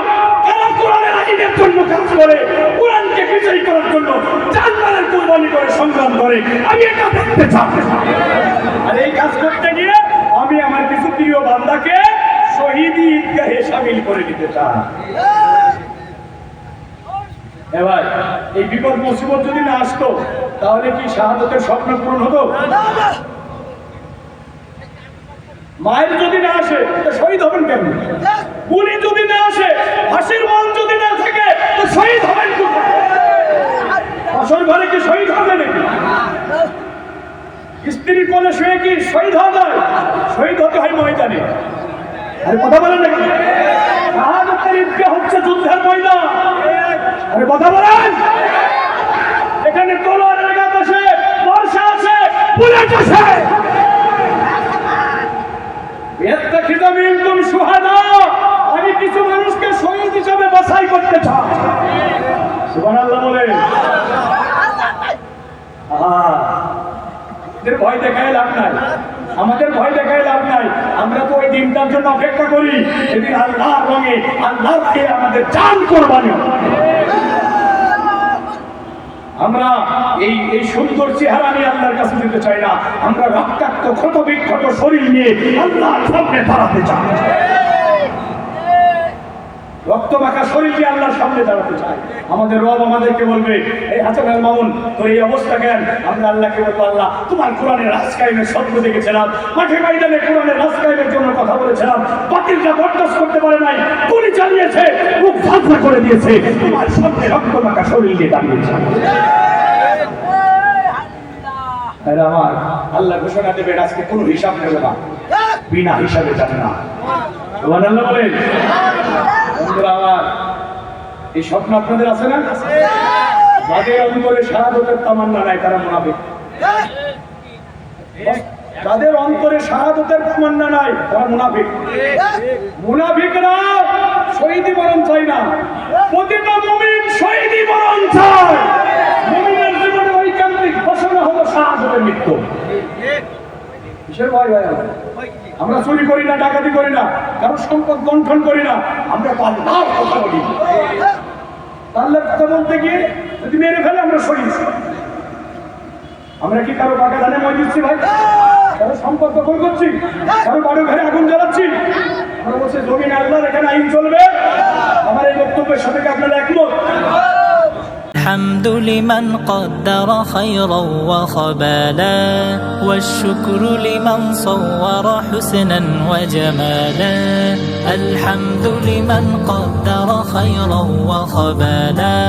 কারা কোরআনের আইনের জন্য কাজ করে, কোরআনকে বিজয়ী করার জন্য জানমালের কুরবানি করে সংগ্রাম করে, আমি এটা দেখতে চাই। আর এই কাজ করতে গিয়ে আমি আমার কিছু প্রিয় বান্দাকে শহীদি ঈদগাহে শামিল করে দিতে চাই। এবার এই বিপদ মুসিবত যদি না আসতো তাহলে কি শাহাদাতের স্বপ্ন পূরণ হতো? মায়ের যদি না আসে তো শহীদ হবেন কেন? গুলি যদি না আসে, হাসির মন যদি না থাকে তো শহীদ হবেন কোথায়? আসল ঘরে কি শহীদ হবে নাকি? স্ত্রীর কোলে শুয়ে কি শহীদ হওয়া যায়? শহীদ হতে হয় ময়দানে। আরে কথা বলেন নাকি? শাহাদাতের ঈদগাহ হচ্ছে যুদ্ধের ময়দান। আরে কথা বলেন। এখানে তলোয়ারের আঘাত আছে, বর্ষা আছে, বুলেট আছে। ইয়াত্তাখিযু মিনকুম শুহাদা, আমি কিছু মানুষকে শহীদ হিসেবে বাছাই করতে চাই। সুবহানাল্লাহ বলেন। ভয় দেখায় লাভ নাই, আমাদের ভয় দেখায় লাভ নাই। আমরা তো ওই দিনটার জন্য অপেক্ষা করি যেদিন আল্লাহর রঙে আল্লাহকে আমাদের জান কোরবানি। আমরা এই সুন্দর চেহারা নিয়ে আল্লাহর কাছে যেতে চাই না, আমরা রক্তাক্ত ক্ষত বিক্ষত শরীর নিয়ে আল্লাহর সামনে দাঁড়াতে চাই। রক্ত মাখা শরীর দিয়ে আল্লাহর সামনে দাঁড়াতে চাই। আমাদের রব আমাদেরকে বলবে, এই হাসান আল মামুন তোর এই অবস্থা কেন? আমরা আল্লাহকে বলবো, আল্লাহ তোমার কোরআনের রাজ কায়েমের স্বপ্ন দেখেছিলাম, মাঠে ময়দানে কোরআনের রাজ কায়েমের জন্য কথা বলেছিলাম, বাতিলটা বরদাস্ত করতে পারে নাই, গুলি চালিয়েছে, মুখ ফাঁকা করে দিয়েছে, তোমার সামনে রক্ত মাখা শরীর দিয়ে দাঁড়িয়েছে। আমার আল্লাহ ঘোষণা দেবেন আজকে কোনো হিসাব নেবে না, বিনা হিসাবে যাবে না। সুবহানাল্লাহ বলেন। বন্ধুরা আমার, এই স্বপ্ন আপনাদের আছে না? যাদের অন্তরে শাহাদাতের তামান্না নাই তারা মুনাফিক। যাদের অন্তরে শাহাদাতের তামান্না নাই তারা মুনাফিক। মুনাফিকরা শহীদি মরণ চায় না, প্রতিটা মুমিন শহীদি মরণ চায়। মুমিনের জীবনে ঐকান্তিক ঘোষণা হলো শাহাদাতের মৃত্যু। কিসের ভয় ভাই? আমরা চুরি করি না, ডাকাতি করি না, কারো সম্পদ লুণ্ঠন করি না, আমরা আল্লাহর কথা বলি। আল্লাহর কথা বলতে গিয়ে যদি মেরে ফেলে আমরা শহীদ। আমরা কি কারো বাগা ধানে মই দিচ্ছি ভাই? কারো সম্পদ দখল করছি? কারো বাড়ি ঘরে আগুন জ্বালাচ্ছি? আমরা বলছি জমিন আল্লাহর, এখানে আইন চলবে। আমার এই বক্তব্যের সাথে কি আপনারা একমত? الحمد لمن قدر خيرا وخبالا والشكر لمن صور حسنا وجمالا الحمد لمن قدر خيرا وخبالا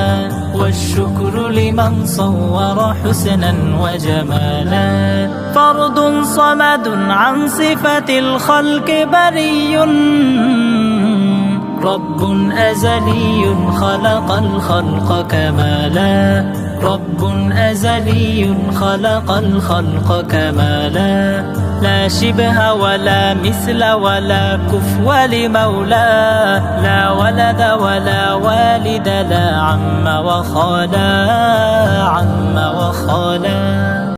والشكر لمن صور حسنا وجمالا فرد صمد عن صفة الخلق بري رب أزلي خلق الخلق كمالا رب أزلي خلق الخلق كمالا لا شبه ولا مثل ولا كفو لمولى لا ولد ولا والد لا عم وخالا عم وخالا